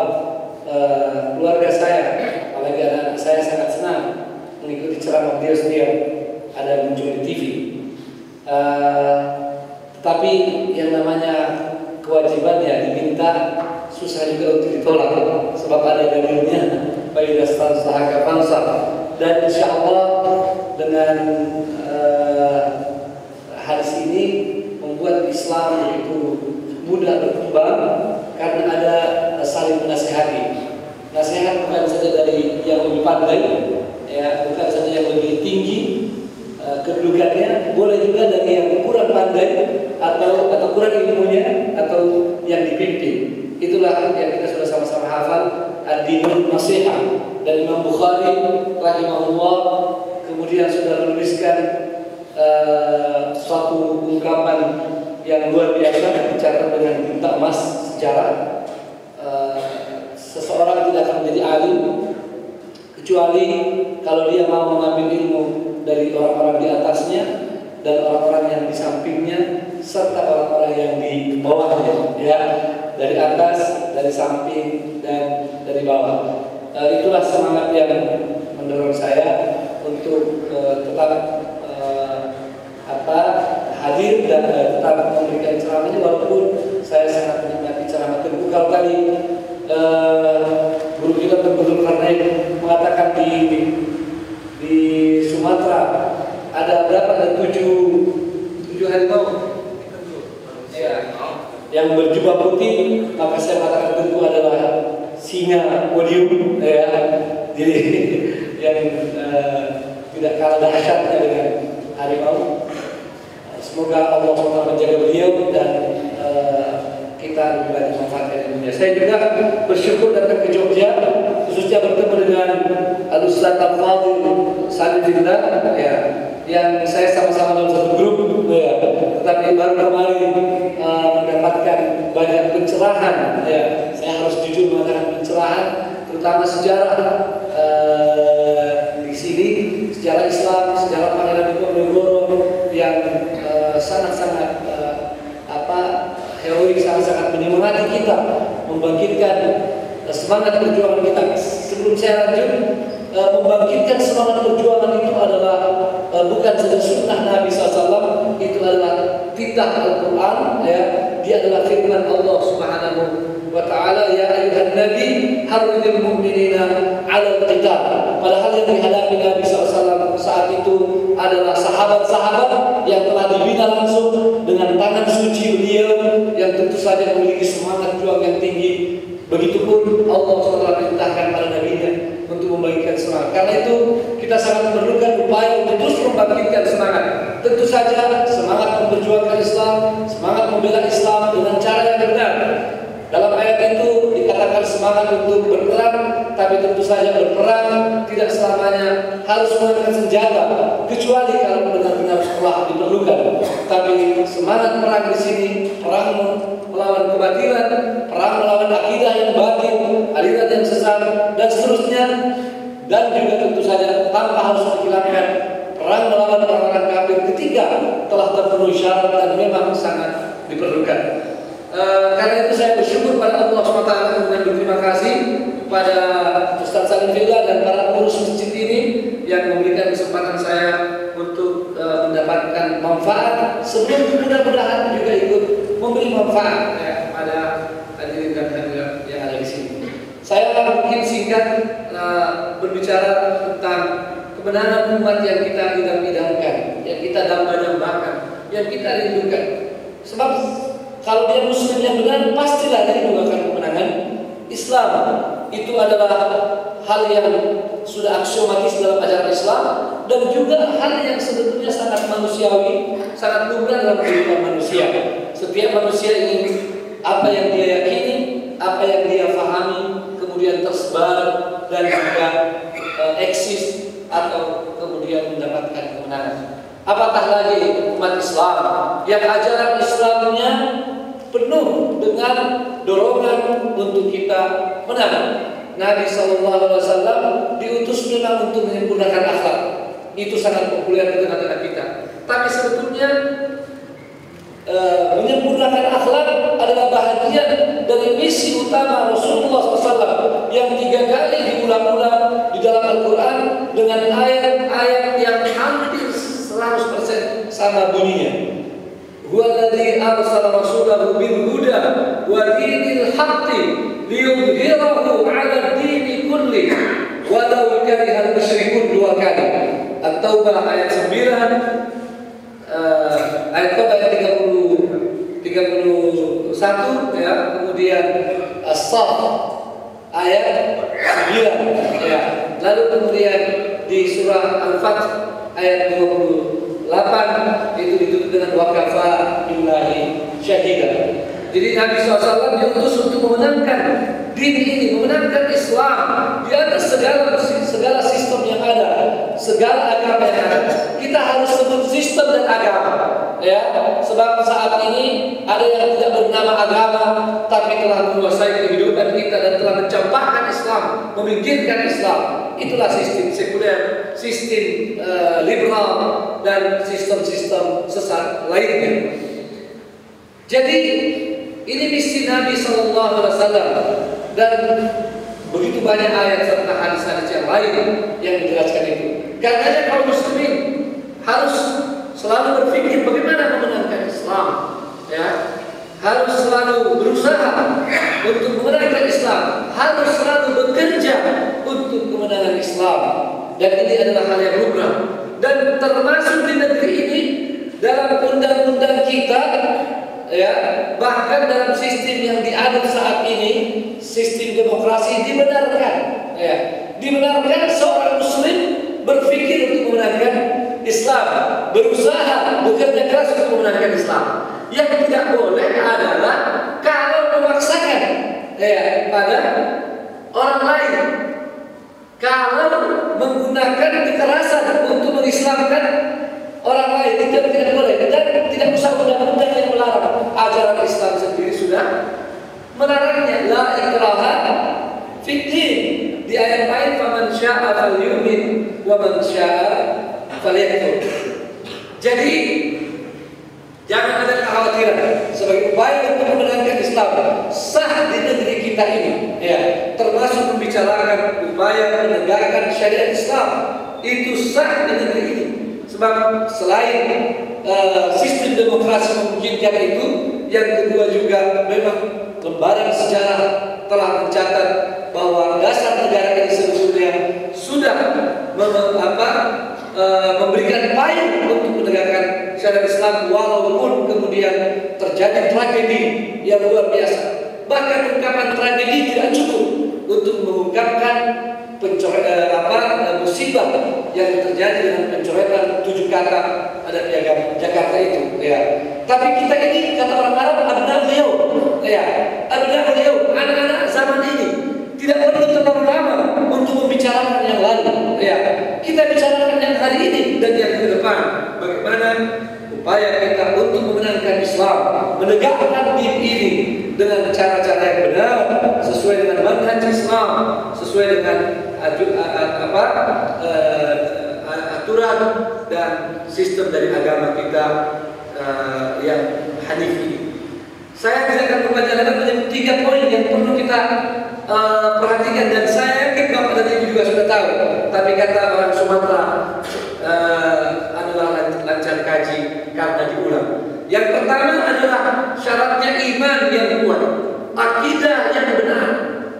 [SPEAKER 3] keluarga saya, apalagi anak saya sangat senang mengikuti ceramah beliau setiap ada muncul di TV. Tapi yang namanya kewajiban ya diminta, susah juga untuk ditolak, sebab ada dalilnya. Faidah sahaka bangsa, dan insya Allah dengan hadis ini membuat Islam begitu mudah berkembang karena ada saling menasihati. Nasihat bukan saja dari yang lebih pandai, ya, bukan saja yang lebih tinggi kedudukannya, boleh juga dari yang kurang pandai atau kurang ilmunya atau yang dipimpin. Itulah yang kita sudah sama-sama hafal, ad-dinun nasihat, dan Imam Bukhari rahimahullah kemudian sudah menuliskan suatu ungkapan yang luar biasa yang dicatat dengan tinta emas sejarah. Seseorang tidak akan menjadi alim kecuali kalau dia mau mengambil ilmu dari orang-orang di atasnya dan orang-orang yang di sampingnya serta orang-orang yang di bawahnya, ya, dari atas, dari samping, dan dari bawah. Itulah semangat yang mendorong saya untuk tetap hadir dan tetap memberikan ceramahnya, walaupun saya sangat menikmati ceramah Tengku. Kalau tadi guru kita Tengku Zulkarnain mengatakan di Sumatera ada berapa? Ada tujuh harimau, ya, yang berjubah putih. Maka saya mengatakan Tengku adalah singa podium, ya, jadi yang tidak kalah dahsyatnya dengan harimau. Semoga Allah SWT menjaga beliau dan kita lebih banyak memanfaatkan ilmunya. Saya juga bersyukur datang ke Jogja, khususnya bertemu dengan Al-Ustaz Al-Fadhil Salihillah, ya, yang saya sama-sama dalam satu grup, ya, tetapi baru kemarin mendapatkan banyak pencerahan, ya. Saya harus jujur mengatakan pencerahan, terutama sejarah di sini, sejarah Islam, sejarah Pangeran Diponegoro yang sangat-sangat heroik, sangat-sangat menyemangati kita, membangkitkan semangat perjuangan kita. Sebelum saya lanjut, membangkitkan semangat perjuangan itu adalah bukan saja sunnah Nabi SAW, itu adalah titah Al-Quran, ya. Dia adalah firman Allah Subhanahu wa Ta'ala, ya ayuhan Nabi harridil mu'minina 'alal qital. Padahal yang dihadapi Nabi SAW saat itu adalah sahabat-sahabat yang telah dibina langsung dengan tangan suci beliau, yang tentu saja memiliki semangat juang yang tinggi. Begitupun Allah SWT perintahkan pada Nabi-Nya untuk membangkitkan semangat. Karena itu kita sangat memerlukan upaya untuk terus membangkitkan semangat. Tentu saja semangat memperjuangkan Islam, semangat membela Islam dengan cara yang benar. Dalam ayat itu dikatakan semangat untuk berperang, tapi tentu saja berperang tidak selamanya harus menggunakan senjata, kecuali kalau benar-benar telah diperlukan. Tapi semangat perang di sini, perang melawan kebatilan, perang melawan akidah yang batil, aliran yang sesat, dan seterusnya. Dan juga tentu saja tanpa harus menghilangkan perang melawan orang-orang kafir ketika telah terpenuhi syarat dan memang sangat diperlukan. Karena itu saya bersyukur pada Allah SWT dan berterima kasih kepada Ustaz Salim Fillah dan para pengurus masjid ini yang memberikan kesempatan saya untuk mendapatkan manfaat sebelum mudah-mudahan juga ikut memberi manfaat pada hadirin dan hadirat yang ada di sini. Saya mungkin singkat berbicara tentang kemenangan umat yang kita idam-idamkan, yang kita damba-dambakan, yang kita rindukan. Sebab kalau dia muslim yang benar, pastilah dia rindukan kemenangan Islam. Itu adalah hal yang sudah aksiomatis dalam ajaran Islam dan juga hal yang sebetulnya sangat manusiawi, sangat lumrah dalam kehidupan manusia. Setiap manusia ingin apa yang dia yakini, apa yang dia fahami, kemudian tersebar dan juga eksis atau kemudian mendapatkan kemenangan. Apatah lagi umat Islam yang ajaran Islamnya penuh dengan dorongan untuk kita menang. Nabi SAW diutus memang untuk menyempurnakan akhlak. Itu sangat populer di tengah-tengah kita. Tapi sebetulnya menyempurnakan akhlak adalah bahagian dari misi utama Rasulullah SAW yang 3 kali diulang-ulang di dalam Al-Quran dengan ayat-ayat yang hampir 100% sama bunyinya. Huwallazi arsala rasulahu bil huda wa dinil haqqi liyudhhirahu 'ala ad-dini kulli walau karihal musyrikun 2 kali. At-Taubah ayat 9, ayat Taubah ayat 31 ya, kemudian As-Saff ayat 9 ya. Lalu kemudian di surah Al-Fath ayat 28 itu ditutup dengan wakafa billahi syahida. Jadi Nabi SAW diutus untuk memenangkan din ini, memenangkan Islam di atas segala sistem yang ada, segala agama yang ada. Kita harus sebut sistem dan agama, ya. Sebab saat ini ada yang tidak bernama agama, tapi telah menguasai kehidupan kita dan telah mencampakkan Islam, meminggirkan Islam. Itulah sistem sekuler, sistem liberal dan sistem-sistem sesat lainnya. Jadi ini misi Nabi SAW dan begitu banyak ayat serta hadis-hadis yang lain yang menjelaskan itu. Karena kaum muslimin harus selalu berpikir bagaimana memenangkan Islam, ya. Harus selalu berusaha untuk memenangkan Islam, harus selalu bekerja untuk kemenangan Islam. Dan ini adalah hal yang lumrah. Dan termasuk di negeri ini dalam undang-undang kita, ya, bahkan dalam sistem yang dianut saat ini, sistem demokrasi dibenarkan, ya, dibenarkan seorang muslim berpikir untuk memenangkan Islam, berusaha bekerja keras untuk memenangkan Islam. Yang tidak boleh adalah kalau memaksakan, ya, pada orang lain, kalau menggunakan kekerasan untuk mengislamkan orang lain, itu tidak boleh. Dan tidak usah undang-undang yang melarang. Ajaran Islam sendiri sudah melarangnya. La ikraha fid din. Di ayat lain, faman syaa'a falyu'min wa man syaa'a falyakfur. Jadi jangan ada kekhawatiran sebagai upaya untuk memenangkan Islam sah di negeri kita ini, ya, termasuk membicarakan upaya menegakkan syariat Islam itu sah di negeri ini. Sebab selain sistem demokrasi memungkinkan itu, yang kedua juga memang lembaran sejarah telah mencatat bahwa dasar negara ini sebetulnya sudah memberikan payung untuk menegakkan syariat Islam, walaupun kemudian terjadi tragedi yang luar biasa. Bahkan ungkapan tragedi tidak cukup untuk mengungkapkan musibah yang terjadi dengan pencoretan 7 kata ada piagam Jakarta itu, ya. Tapi kita ini, kata orang Arab, abna'ul yaum, ya, abna'ul yaum, anak-anak zaman ini. Tidak perlu terlalu lama untuk membicarakan yang lalu, ya. Kita bicarakan yang hari ini dan yang ke depan. Bagaimana upaya kita untuk memenangkan Islam, menegakkan din ini dengan cara-cara yang benar, sesuai dengan manhaj Islam, sesuai dengan aturan dan sistem dari agama kita yang hanif ini. Saya tidak akan membacakan menjadi 3 poin yang perlu kita perhatikan, dan saya yakin Bapak dan Ibu juga sudah tahu. Tapi kata orang Sumatera adalah lancarkan dikaji karena diulang. Yang pertama adalah syaratnya iman yang kuat, akidah yang benar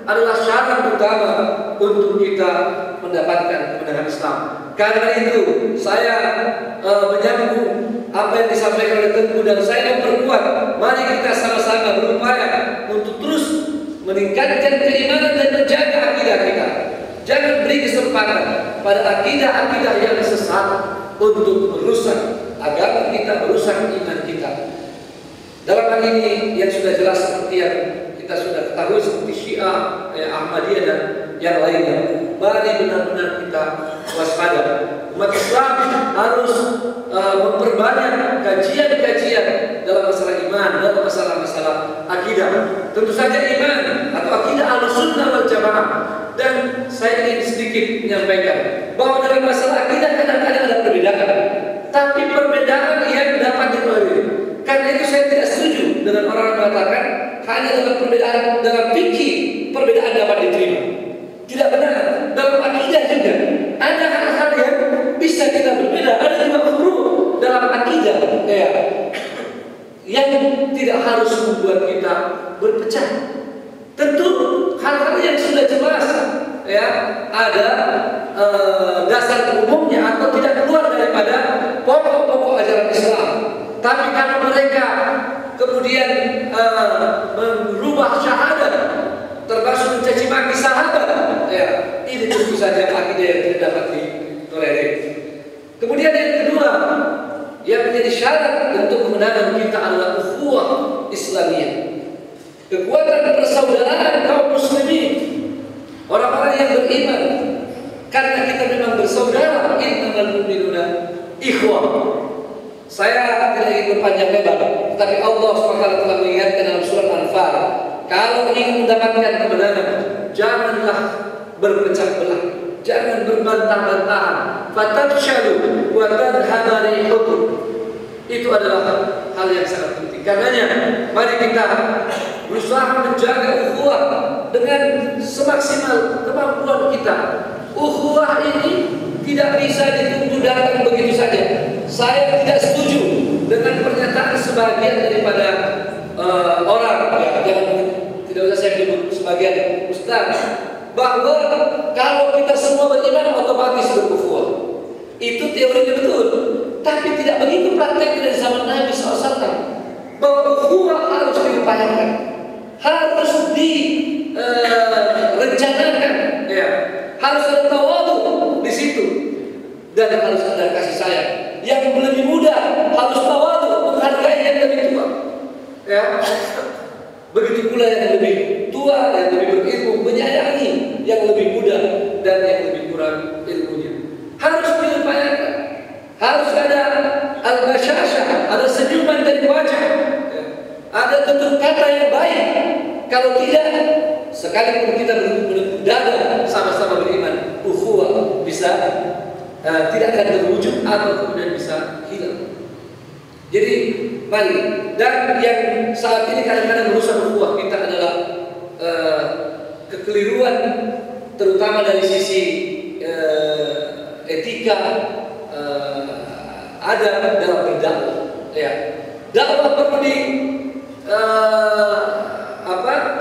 [SPEAKER 3] adalah syarat utama untuk kita mendapatkan kemenangan Islam. Karena itu saya menyambung apa yang disampaikan oleh Tengku dan saya memperkuat. Mari kita sama-sama berupaya untuk terus meningkatkan keimanan dan menjaga akidah kita. Jangan beri kesempatan pada akidah-akidah yang sesat untuk merusak agama kita, merusak iman kita. Dalam hal ini yang sudah jelas seperti yang kita sudah ketahui seperti Syiah, Ahmadiyah dan yang lainnya. Mari benar-benar kita waspada. Umat Islam harus memperbanyak kajian-kajian dalam masalah iman, dalam masalah-masalah akidah. Tentu saja iman atau akidah Ahlussunnah wal Jamaah. Dan saya ingin sedikit menyampaikan bahwa dalam masalah akidah kadang-kadang ada perbedaan, tapi perbedaan yang dapat ditolerir. Karena itu saya tidak setuju dengan orang yang mengatakan hanya dalam perbedaan dalam fikih perbedaan dapat diterima. Tidak benar. Dalam akidah juga ada hal-hal yang bisa kita berbeda. Ada juga furu dalam akidah yang tidak harus membuat kita berpecah. Tentu hal-hal yang sudah jelas ada dasar umumnya atau tidak keluar daripada pokok-pokok ajaran Islam. Tapi kalau mereka kemudian merubah syahadat, termasuk mencaci maki sahabat, ini tentu saja akidah yang tidak dapat ditolerir. Kemudian yang kedua, yang menjadi syarat untuk kemenangan kita adalah ukhuwah Islamiyah. Kekuatan persaudaraan kaum muslimin, orang-orang yang beriman, karena kita memang bersaudara. Innamal mu'minuna ikhwah. Saya tidak ingin berpanjang lebar, tetapi Allah SWT telah mengingatkan dalam surat Al-Anfal, kalau ingin mendapatkan kemenangan, janganlah berpecah belah, jangan berbantah-bantahan. Fatafshalu wa tadhhaba rihukum. Itu adalah hal yang sangat penting. Karenanya, mari kita berusaha menjaga ukhuwah dengan semaksimal kemampuan kita. Ukhuwah ini tidak bisa ditunggu datang begitu saja. Saya tidak setuju dengan pernyataan sebagian daripada orang, tidak usah saya menyebut sebagian ustaz, bahwa kalau kita semua beriman otomatis berukhuwah. Itu teorinya betul, tapi tidak begitu prakteknya dari zaman Nabi SAW. Bahwa ukhuwah harus diupayakan, harus direncanakan, harus ada tawadu di situ, dan harus ada kasih sayang. Yang lebih muda harus tawadu, menghargai yang lebih tua. Begitu pula yang lebih tua, yang lebih berilmu, menyayangi yang lebih muda dan yang lebih kurang ilmunya. Harus diupayakan. Harus ada al-basyashah, ada senyuman dari wajah, ada tutur kata yang baik. Kalau tidak, sekalipun kita berdada sama-sama beriman, ukhuwah bisa tidak akan terwujud atau kemudian bisa hilang. Jadi mari, dan yang saat ini kadang-kadang merusak ukhuwah kita adalah kekeliruan, terutama dari sisi etika, ada dalam berdakwah. Dakwah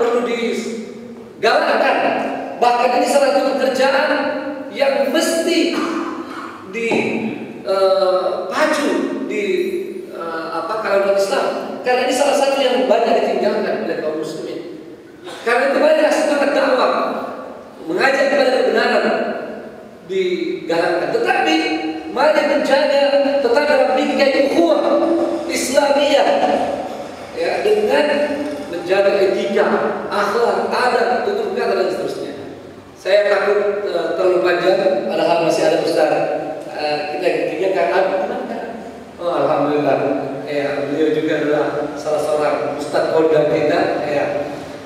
[SPEAKER 3] perlu digalakkan. Bahkan ini salah satu pekerjaan yang mesti dipacu di kalangan Islam. Karena ini salah satu yang banyak ditinggalkan oleh kaum muslimin. Karena itu banyak semangat dakwah, mengajak kepada kebenaran digalakkan. Tetapi mari menjaga tetap dalam fikih ukhuwah Islamiyah, dengan menjaga etika, akhlak, adat, tutur kata dan seterusnya. Saya takut terlalu panjang, padahal masih ada Ustaz. Kita yang ketiga kan alhamdulillah. Beliau juga adalah salah seorang Ustaz Polda kita,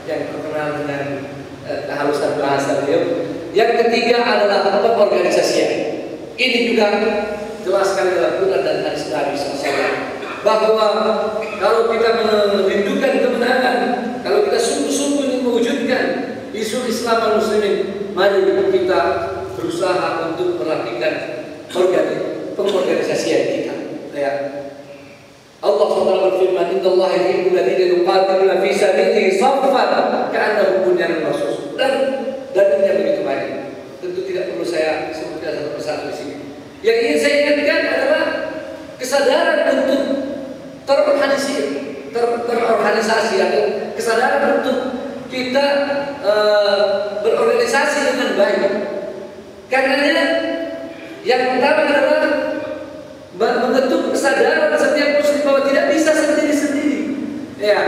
[SPEAKER 3] yang terkenal dengan kehalusan bahasa beliau. Yang ketiga adalah pengorganisasian. Ini juga jelas sekali dalam Quran dan hadis Nabi SAW, bahwa kalau kita merindukan kemenangan, kalau kita sungguh-sungguh ingin mewujudkan isu Islam muslimin, mari kita berusaha untuk merapikan pengorganisasian kita. Ya. Allah SWT berfirman, "Innallaha yuhibbul ladzina yuqatiluna fi sabilihi shaffan ka'annahum bunyanun marsus." Dan dalilnya begitu banyak. Tentu tidak perlu saya sebutkan satu persatu di sini. Yang ingin saya ingatkan adalah kesadaran untuk terorganisasi atau kesadaran untuk kita berorganisasi dengan baik. Karenanya yang pertama adalah membentuk kesadaran setiap muslim bahwa tidak bisa sendiri-sendiri. Ya,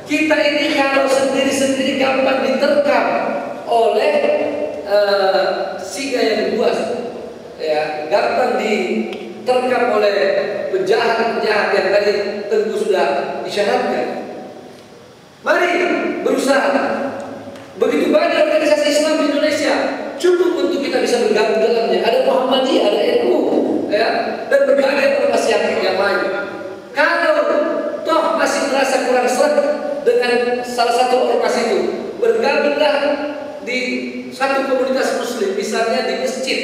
[SPEAKER 3] kita ini kalau sendiri-sendiri gampang diterkam oleh singa yang buas. Ya, gampang diterkam oleh penjahat-penjahat yang tadi tentu sudah disyaratkan. Mari berusaha. Begitu banyak organisasi Islam di Indonesia, cukup untuk kita bisa bergabung dalamnya. Ada Muhammadiyah, ada NU, ya, dan berbagai ormas yang lain. Kalau toh masih merasa kurang seret dengan salah satu ormas itu, bergabunglah di satu komunitas Muslim, misalnya di masjid,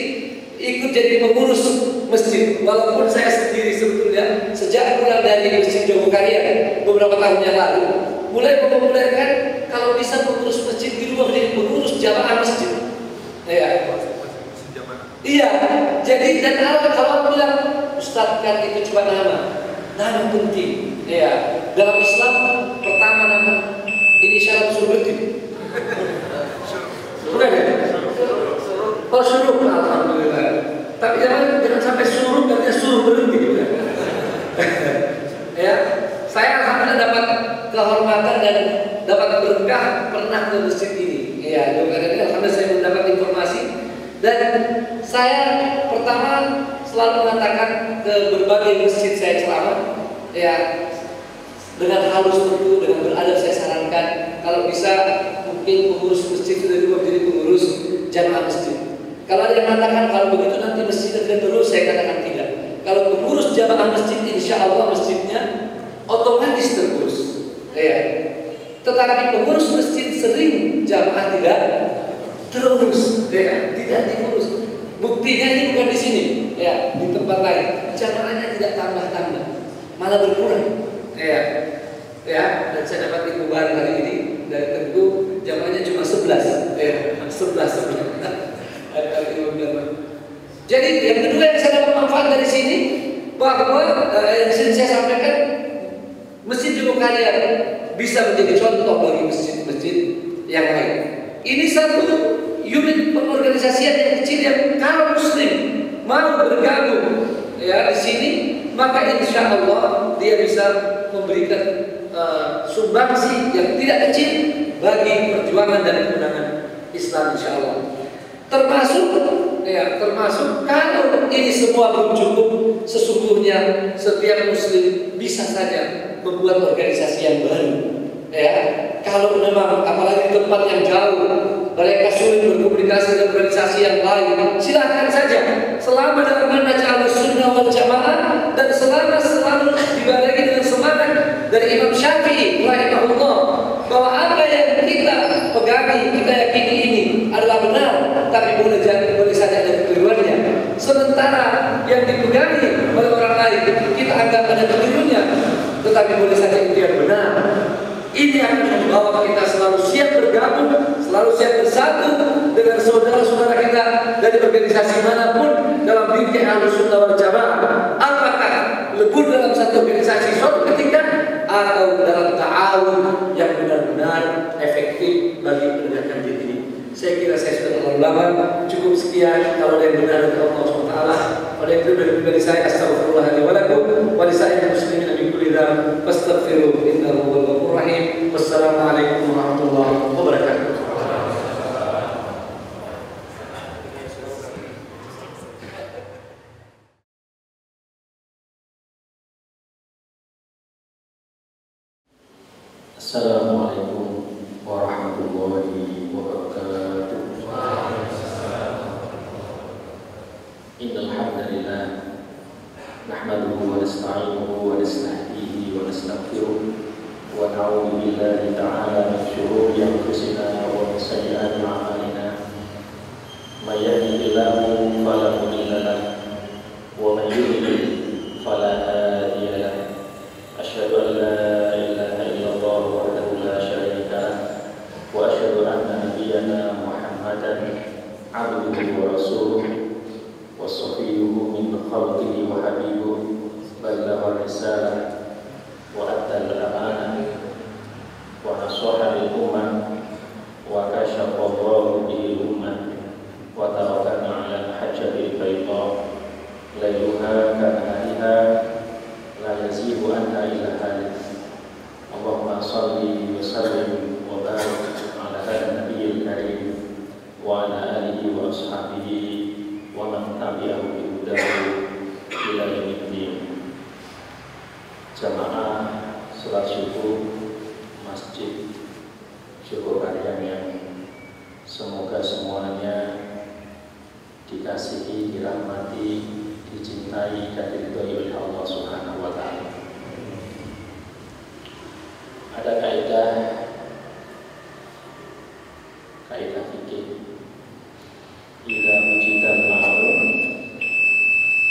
[SPEAKER 3] ikut jadi pengurus masjid. Walaupun saya sendiri sebetulnya sejak pulang dari Masjid Jogokarian beberapa tahun yang lalu, mulai memulaikan kalau bisa pengurus masjid di luar jadi pengurus jamaah masjid. Ya. Iya. Jadi dan kalau bilang Ustaz kan itu cuma nama penting. Ya. Dalam Islam pertama nama inisial Suruti. Bukan ya? Oh suruh, alhamdulillah. Tapi jangan sampai suruh karena suruh berhenti juga. Ya, saya alhamdulillah dapat kehormatan dan dapat berkah pernah ke masjid ini. Ya, alhamdulillah saya mendapat informasi dan saya pertama selalu mengatakan ke berbagai masjid saya ceramah, ya dengan halus tentu, dengan beradab saya sarankan kalau bisa mungkin pengurus masjid sudah juga menjadi pengurus jamaah masjid. Kalau ada yang mengatakan kalau begitu nanti masjidnya tidak terus, saya katakan tidak. Kalau pengurus jamaah masjid, insya Allah masjidnya otomatis terurus. Ya. Tetapi pengurus masjid sering jamaah tidak terurus, ya, tidak diurus. Buktinya ini bukan di sini, ya, di tempat lain. Jamaahnya tidak tambah-tambah, malah berkurang. Ya, ya. Dan saya dapat info baru hari ini dari tentu jamaahnya cuma 11, ya, 11. Jadi yang kedua yang saya dapat manfaat dari sini bahwa yang sini saya sampaikan Masjid Jogokarian bisa menjadi contoh bagi masjid-masjid yang lain. Ini satu unit pengorganisasian yang kecil yang kalau Muslim mau bergabung ya di sini maka insya Allah dia bisa memberikan sumbangsi yang tidak kecil bagi perjuangan dan kemenangan Islam insya Allah. Termasuk kalau ini semua belum cukup, sesungguhnya setiap muslim bisa saja membuat organisasi yang baru. Ya, kalau memang apalagi tempat yang jauh, mereka sulit berkomunikasi dengan organisasi yang lain, silahkan saja. Selama dalam manhaj Ahlussunnah wal Jamaah dan selama selalu dibarengi dengan semangat dari Imam Syafi'i rahimahullah bahwa apa yang kita pegangi, kita yakini ini adalah benar, tapi boleh saja ada kekeliruannya. Sementara yang dipegangi oleh orang lain kita anggap ada keliruannya, tetapi boleh saja itu yang benar. Ini akan membawa kita selalu siap bergabung, selalu siap bersatu dengan saudara-saudara kita dari organisasi manapun dalam bingkai Ahlussunnah wal Jamaah. Apakah lebur dalam satu organisasi suatu ketika atau dalam ta'awun yang benar-benar efektif bagi menegakkan diri ini. Saya kira saya sudah terlalu lama, cukup sekian. Kalau ada yang benar dari Allah SWT, kalau yang benar dari saya, astagfirullahaladzim wa lisa'il muslimin min kulli dzam fastaghfiruh innahu huwal ghafurur rahim. Wassalamualaikum warahmatullahi wabarakatuh.
[SPEAKER 4] Assalamualaikum warahmatullahi wabarakatuh. Innal hamdalillah nahmaduhu wa nasta'inuhu wa nastahdihi wa nastaghfiruh wa na'udzu billahi ta'ala min shururi anfusina wa min sayyiati a'malina. May yahdihillahu fala mudilla lahu wa may yudlil fala الرسالة وأدى الأمانة ونصح للأمة وكشف الله به الأمة وتركنا على المحجة البيضاء ليلها كنهارها لا يزيغ عنها إلا هالك. اللهم صل وسلم وبارك على هذا النبي الكريم وعلى آله وأصحابه ومن تبعه بهداه إلى يوم الدين. Jamaah salat subuh Masjid Syukur Karyam yang semoga semuanya dikasihi, dirahmati, dicintai dan diridhoi oleh Allah Subhanahu wa taala. Ada kaidah fikih, idza wujidal ma'u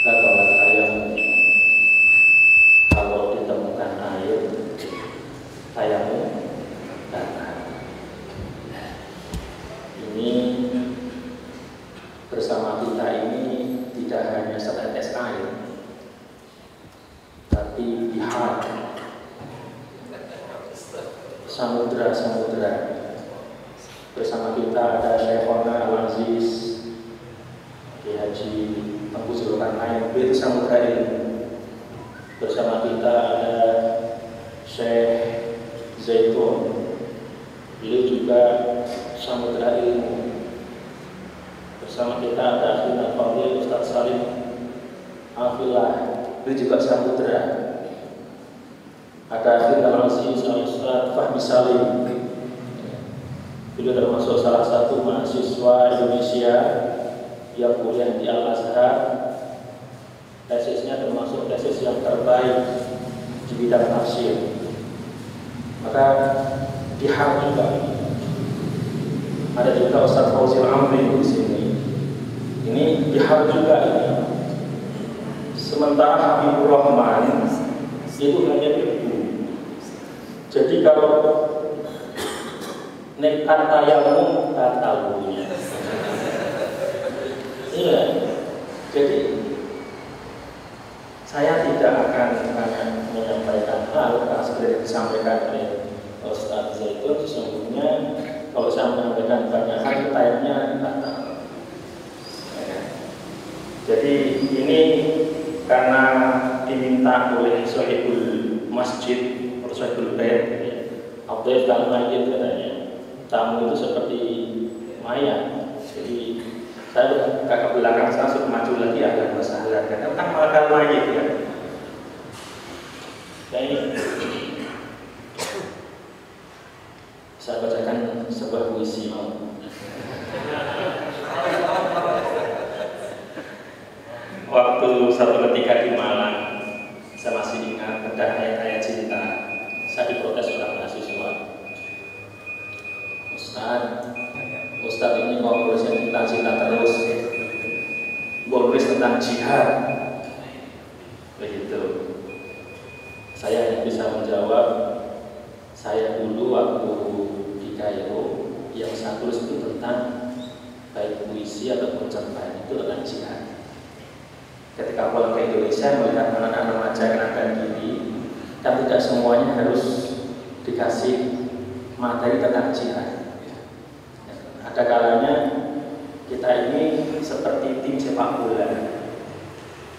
[SPEAKER 4] batalat tayammum. Kalau ditemukan air, tayammum batal. Ini bersama kita ini tidak hanya setetes air, tapi bihar, samudra. Bersama kita ada Syekhona Al-Aziz Kiai Haji Tengku Zulkarnain, itu samudra ilmu. Bersama kita ada Syekh Zaitun, beliau juga samudra ilmu. Bersama kita ada Akhil Al-Fadhil Ustaz Salim Afillah, beliau juga samudra. Ada Akhil Al-Aziz Al-Ustaz Fahmi Salim, beliau termasuk salah satu mahasiswa Indonesia yang kuliah di Al-Azhar. Tesisnya termasuk tesis yang terbaik di bidang tafsir. Maka dihar juga. Ada juga Ustaz Fauzil Amri di sini. Ini dihar juga ini. Sementara Habibur Rahman itu hanya ibu. Jadi kalau nekat tayammum batal wudunya. Iya. Jadi saya tidak akan banyak menyampaikan hal karena seperti disampaikan oleh Ustaz Zaitun. Sesungguhnya kalau saya menyampaikan banyak hal, tayangnya batal. Jadi ini karena diminta oleh Sohibul Masjid atau Sohibul Bait, Abdul Mayit katanya, tamu itu seperti mayat. Jadi saya ke belakang saya sudah maju lagi agak masalah karena tentang makal mayit ya. Jadi saya bacakan sebuah puisi waktu satu ketika di Malang, saya masih ingat ada ayat-ayat cinta. Saya diprotes oleh mahasiswa. Ustaz ini mau nulis yang tentang cinta terus, mau nulis tentang jihad, begitu. Saya hanya bisa menjawab, saya dulu waktu di Kairo yang saya tulis itu tentang baik puisi ataupun cerpen itu tentang jihad. Ketika pulang ke Indonesia melihat anak-anak remaja yang akan diri, kan tidak semuanya harus dikasih materi tentang jihad. Ada kalanya kita ini seperti tim sepak bola.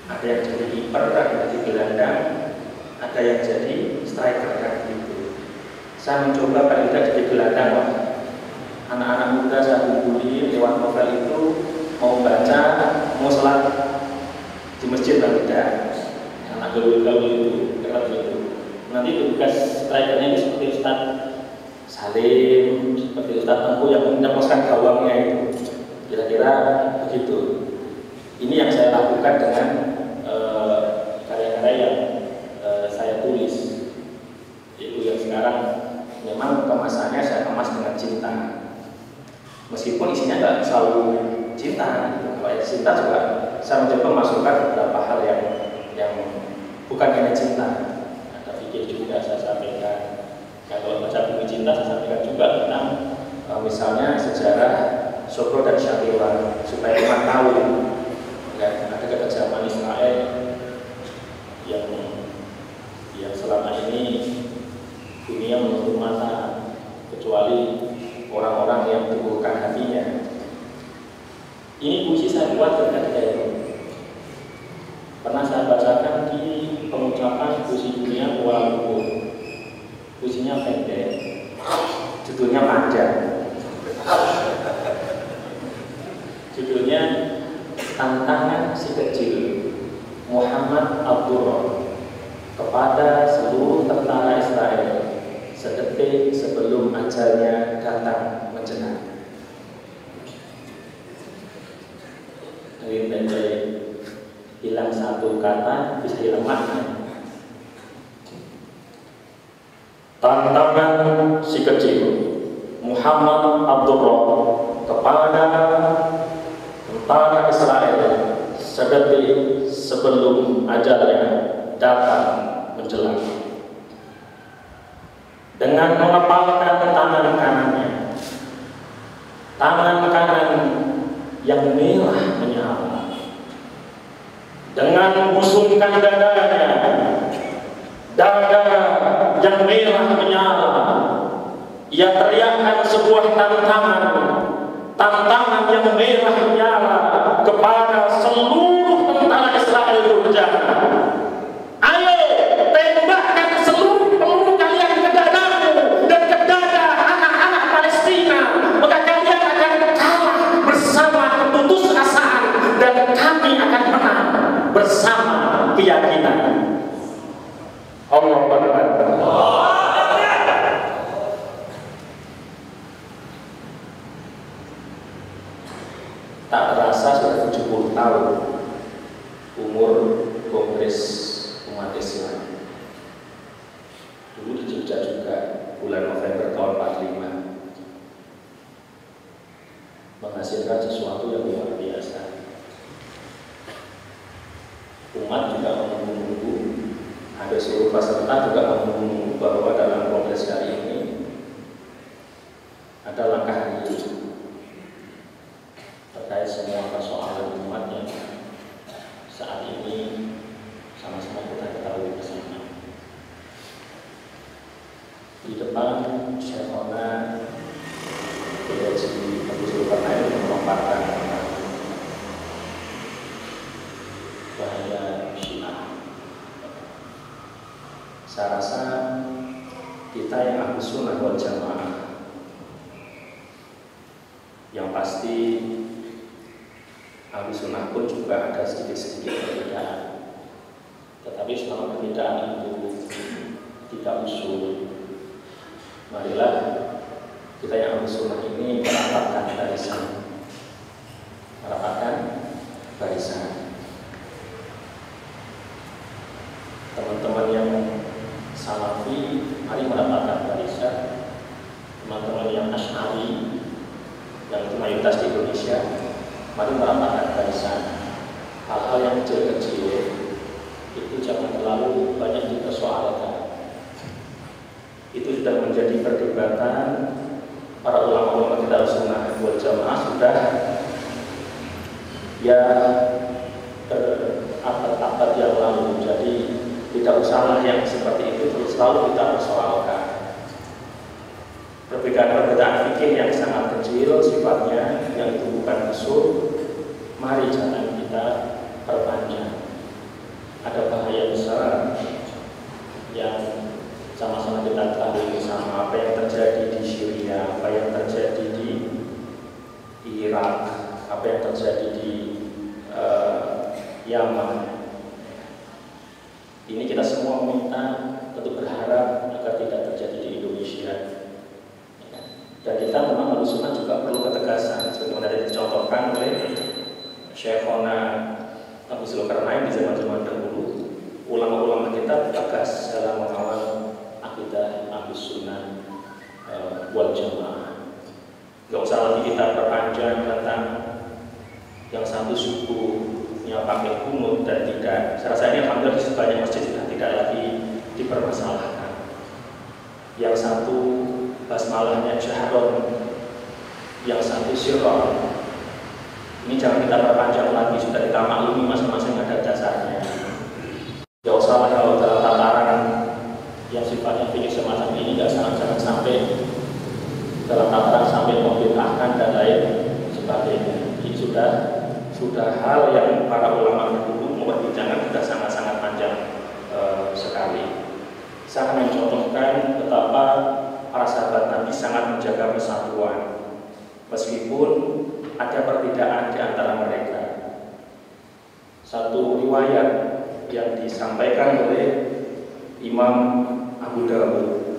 [SPEAKER 4] Ada yang jadi kiper, ada yang jadi gelandang, ada yang jadi striker kan gitu. Saya mencoba paling tidak jadi gelandang, Pak. Anak-anak muda saya kumpuli lewat novel itu, mau baca, mau sholat di masjid dan tidak. Anak gaul-gaul itu, kerap itu. Nanti tugas strikernya itu seperti Ustaz Salim, seperti Ustaz Tengku yang menyeposkan gawangnya itu. Kira-kira begitu. Ini yang saya lakukan dengan karya-karya yang saya tulis. Itu yang sekarang memang kemasannya saya kemas dengan cinta. Meskipun isinya nggak selalu cinta. Kalau cinta juga saya mencoba masukkan beberapa hal yang bukan hanya cinta. Ada fikih juga saya sampaikan. Ya, kalau baca buku cinta saya sampaikan juga tentang misalnya sejarah Sobro dan Syatiwan supaya umat tahu ya, ada kekejaman Israel yang kuat ketika itu. Pernah saya bacakan di pengucapan puisi dunia Kuala Lumpur. Puisinya pendek, judulnya panjang. Judulnya Tantangan Si Kecil Muhammad Abdurrah kepada seluruh tentara Israel sedetik sebelum ajalnya datang menjelang. Lebih hilang satu kata bisa hilang makna. Tantangan si kecil Muhammad Abdurrah kepada tentara Israel sedetik sebelum ajalnya datang menjelang. Dengan mengepalkan tangan kanannya, tangan kanan yang merah menyala, dengan membusungkan dadanya, dada yang merah menyala, ia teriakkan sebuah tantangan yang merah menyala kepada seluruh tentara Israel durjana. Ayo tembakkan seluruh peluru kalian ke dadamu dan ke dada anak-anak Palestina, maka kalian akan kalah bersama keputusasaan dan kami akan menang bersama keyakinan. Allahu Akbar. Tak terasa sudah 70 tahun umur Kongres Umat Islam. Dulu di Jogja juga bulan November tahun 45 menghasilkan sesuatu yang luar biasa. Umat juga menunggu, ada seluruh peserta juga menunggu bahwa dalam kongres kali ini ada langkah lanjut terkait semua persoalan umat yang saat ini sama-sama kita ketahui bersama. Di depan Syekhona PhD Abu Zulkarnain memaparkan bahaya Syiah. Saya rasa kita yang Ahlus Sunnah wal Jamaah, yang pasti Ahlus Sunnah pun juga ada sedikit-sedikit perbedaan. Tetapi selama perbedaan itu tidak usul, marilah kita yang Ahlus Sunnah ini merapatkan barisan. Teman-teman yang Salafi, mari merapatkan barisan. Teman-teman yang Asy'ari, yang itu mayoritas di Indonesia, mari merapatkan barisan. Hal-hal yang kecil-kecil itu jangan terlalu banyak dipersoalkan. Itu sudah menjadi perdebatan para ulama-ulama kita Sunnah wal Jamaah sudah ya abad-abad yang lalu. Jadi tidak usahlah yang seperti itu terus selalu kita persoalkan. Perbedaan-perbedaan fikih yang sangat kecil sifatnya, yang itu bukan usul, mari jangan kita perpanjang. Ada bahaya besar yang sama-sama kita ketahui bersama, apa yang terjadi di Syria, apa yang terjadi di Irak, apa yang terjadi di Yaman. Ini kita semua meminta, tentu berharap agar tidak terjadi di Indonesia. Dan kita memang Ahlus Sunnah juga perlu ketegasan, sebagaimana dicontohkan oleh Syekhona Abu Zulkarnain di zaman-zaman dahulu. Ulama-ulama kita tegas dalam mengawal akidah Ahlus Sunnah wal Jamaah. Gak usah lagi kita perpanjang tentang yang satu sukunya pakai kunut dan tidak. Saya rasa ini alhamdulillah di sebanyak masjid sudah tidak lagi dipermasalahkan. Yang satu basmalahnya jahron, yang satu sirron. Ini jangan kita perpanjang lagi, sudah kita maklumi masing-masing ada dasarnya. Ya usah kalau dalam tataran yang sifatnya fikih semacam ini jangan sampai dalam tataran sampai membid'ahkan dan lain sebagainya. Ini sudah sangat mencontohkan betapa para sahabat Nabi sangat menjaga persatuan meskipun ada perbedaan di antara mereka. Satu riwayat yang disampaikan oleh Imam Abu Dawud,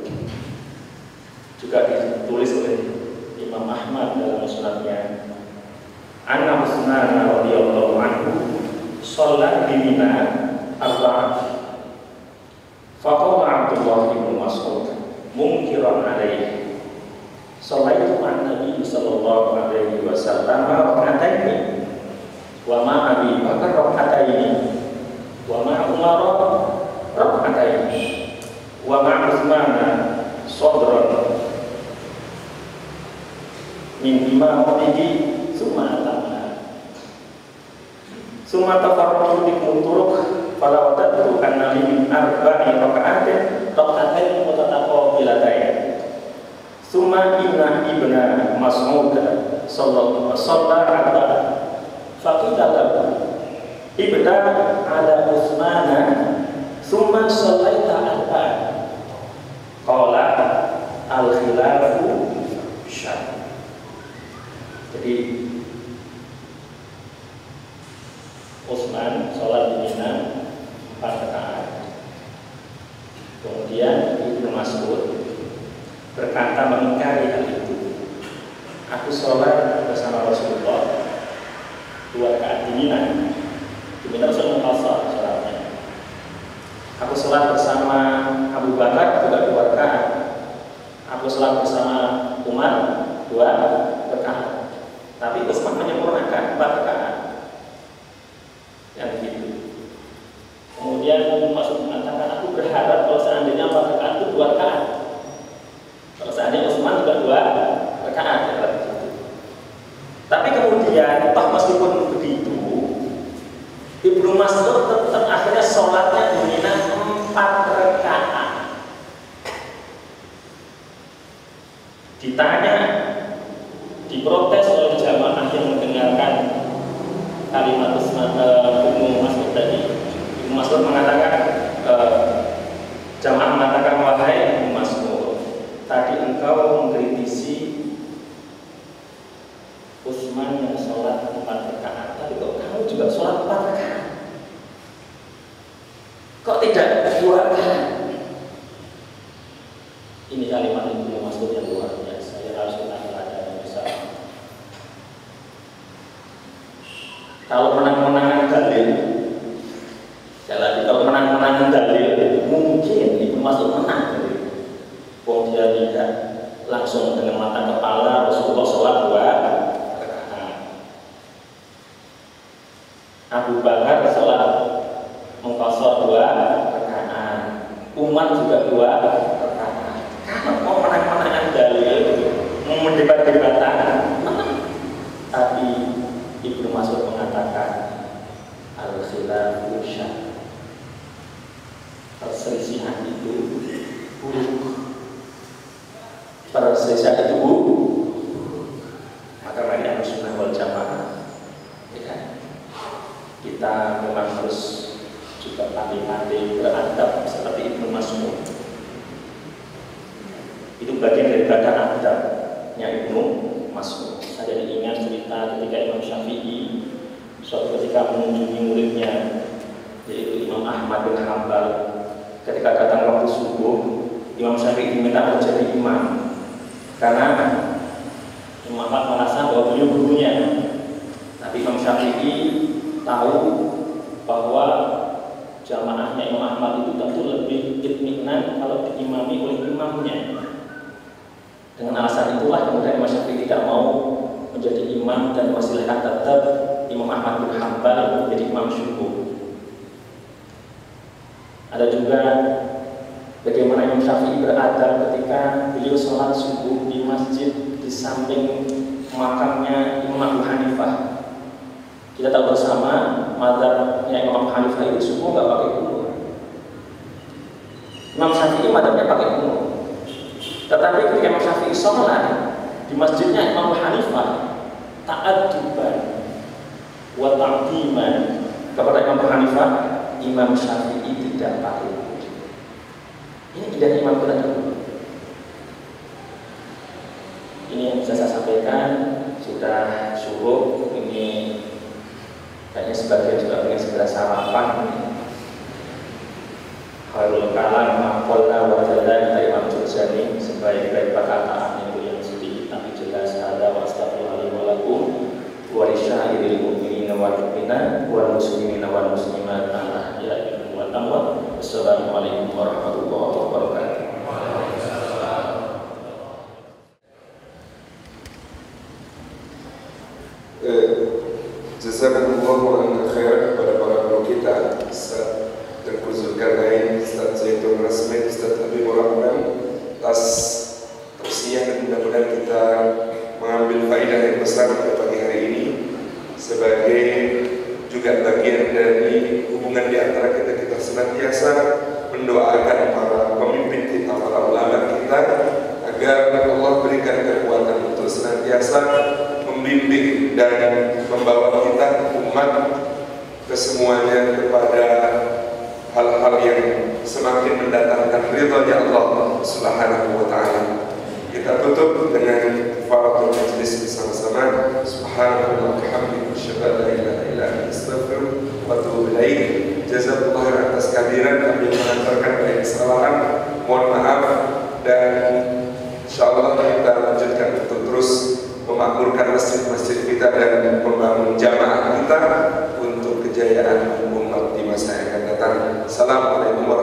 [SPEAKER 4] juga ditulis oleh Imam Ahmad dalam musnadnya, Anna Utsman radhiyallahu anhu sholat di Mina arba'ah. Faqama Abdullah bin Mas'ud mungkiran alaihi. Sholaitu an Nabi sallallahu alaihi wasallam raka'ataini wa ma Abi Bakar raka'ataini wa ma Umar raka'ataini wa ma Utsman sadran min imamatihi summa tafarraqu bi turuq fala wadatu anna min arba'i raka'atin mutataqabilatayn summa ibna Mas'ud sallallahu alaihi faqila lahu ibda ala Utsmana summa shallaita arba'an qala al-khilafu syarr. Jadi Utsman sholat di Mina 4 rakaat. Kemudian Ibnu Mas'ud berkata mengingkari hal itu. Aku sholat bersama Rasulullah 2 rakaat di Mina. Di Mina Rasul mengqasar sholatnya. Aku sholat bersama Abu Bakar juga 2 rakaat. Aku sholat bersama Umar 2 rakaat. Tapi Utsman menyempurnakan 4 rakaat. Yang begitu. Kemudian Mas'ud mengatakan, aku berharap kalau seandainya 4 rakaat itu 2 rakaat. Kalau seandainya Utsman juga 2 rakaat. Tapi kemudian meskipun begitu, Ibnu Mas'ud tetap akhirnya sholatnya di Mina 4 rakaat. Ditanya, diprotes oleh jamaah yang mendengarkan kalimat Ibnu Mas'ud tadi. Ibnu Mas'ud mengatakan, jamaah mengatakan, wahai Ibnu Mas'ud, tadi engkau mengkritisi Utsman yang sholat 4 rakaat, tapi kok kamu juga sholat 4 rakaat? Kok tidak 2 rakaat? Ini kalimat Ibnu Mas'ud yang luar biasa, yang harus kita pelajari bersama. Kalau menang-menangan dalil, kalau menang-menangan dalil, mungkin Ibnu Mas'ud menang dalil. Wong dia tidak langsung dengan mata kepala Rasulullah sholat 2 rakaat. Abu Bakar sholat mengqasar 2 rakaat. Umar juga 2 rakaat. Kalau mau menang-menangan dalil, mau mendebat-debatan, tapi Ibnu Mas'ud mengatakan al-khilafu syarr. Perselisihan itu buruk. Perselisihan itu buruk. Maka mari Ahlussunnah wal Jamaah, ya kan? Kita memang harus juga pandai-pandai beradab seperti Ibnu Mas'ud. Itu bagian daripada adabnya Ibnu Mas'ud. Saya ingat cerita ketika Imam Syafi'i suatu ketika mengunjungi muridnya, yaitu Imam Ahmad bin Hanbal. Ketika datang waktu subuh, Imam Syafi'i diminta menjadi imam karena Imam Ahmad merasa bahwa beliau gurunya. Tapi Imam Syafi'i tahu bahwa jamaahnya Imam Ahmad itu tentu lebih itminan kalau diimami oleh imamnya. Dengan alasan itulah kemudian Imam Syafi'i tidak mau menjadi imam dan mempersilahkan tetap Imam Ahmad bin Hanbal menjadi imam subuh. Ada juga bagaimana Imam Syafi'i beradab ketika beliau sholat subuh di masjid di samping makamnya Imam Abu Hanifah. Kita tahu bersama mazhabnya Imam Abu Hanifah itu subuh nggak pakai kunut. Imam Syafi'i mazhabnya pakai kunut. Tetapi ketika Imam Syafi'i sholat di masjidnya Imam Abu Hanifah, ta'adduban wa ta'ziman kepada Imam Abu Hanifah, Imam Syafi'i tidak pakai kunut. Ini tidak imam berat. Ini yang bisa saya sampaikan. Sudah subuh, ini kayaknya sebagian juga ingin segera sarapan. Khairul kalam maqalla wa jalla kata Imam Juzani, sebaik-baik perkataan itu yang sedikit tapi jelas. Ada wa astaghfirullahi wa lakum wa lisyairil mu'minina wal mu'minat wal muslimina wal muslimat al-ahya'i wal amwat. Wassalamualaikum warahmatullahi wabarakatuh.
[SPEAKER 1] Jazakumullahu khairan kepada para guru kita, Ustaz Tengku Zulkarnain, Ustaz Zaitun Rasmi, Ustaz Habibur Rahman, atas tausiah dan mudah-mudahan kita mengambil faedah yang besar pada pagi hari ini sebagai juga bagian dari hubungan di antara kita senantiasa mendoakan para pemimpin kita, para ulama kita, agar Allah berikan kekuatan untuk senantiasa membimbing dan membawa kita umat kesemuanya kepada hal-hal yang semakin mendatangkan ridha Allah Subhanahu wa ta'ala. Kita tutup dengan kafaratul majlis bersama-sama. Subhanallah wa bihamdihi, asyhadu an la ilaha illa anta, astaghfiruka wa atubu ilaik. Jazakallahu atas kehadiran, kami mengantarkan banyak kesalahan, mohon maaf, dan insyaallah kita lanjutkan untuk terus memakmurkan masjid-masjid kita dan membangun jamaah kita untuk kejayaan umat di masa yang akan datang. Assalamualaikum warahmatullahi wabarakatuh.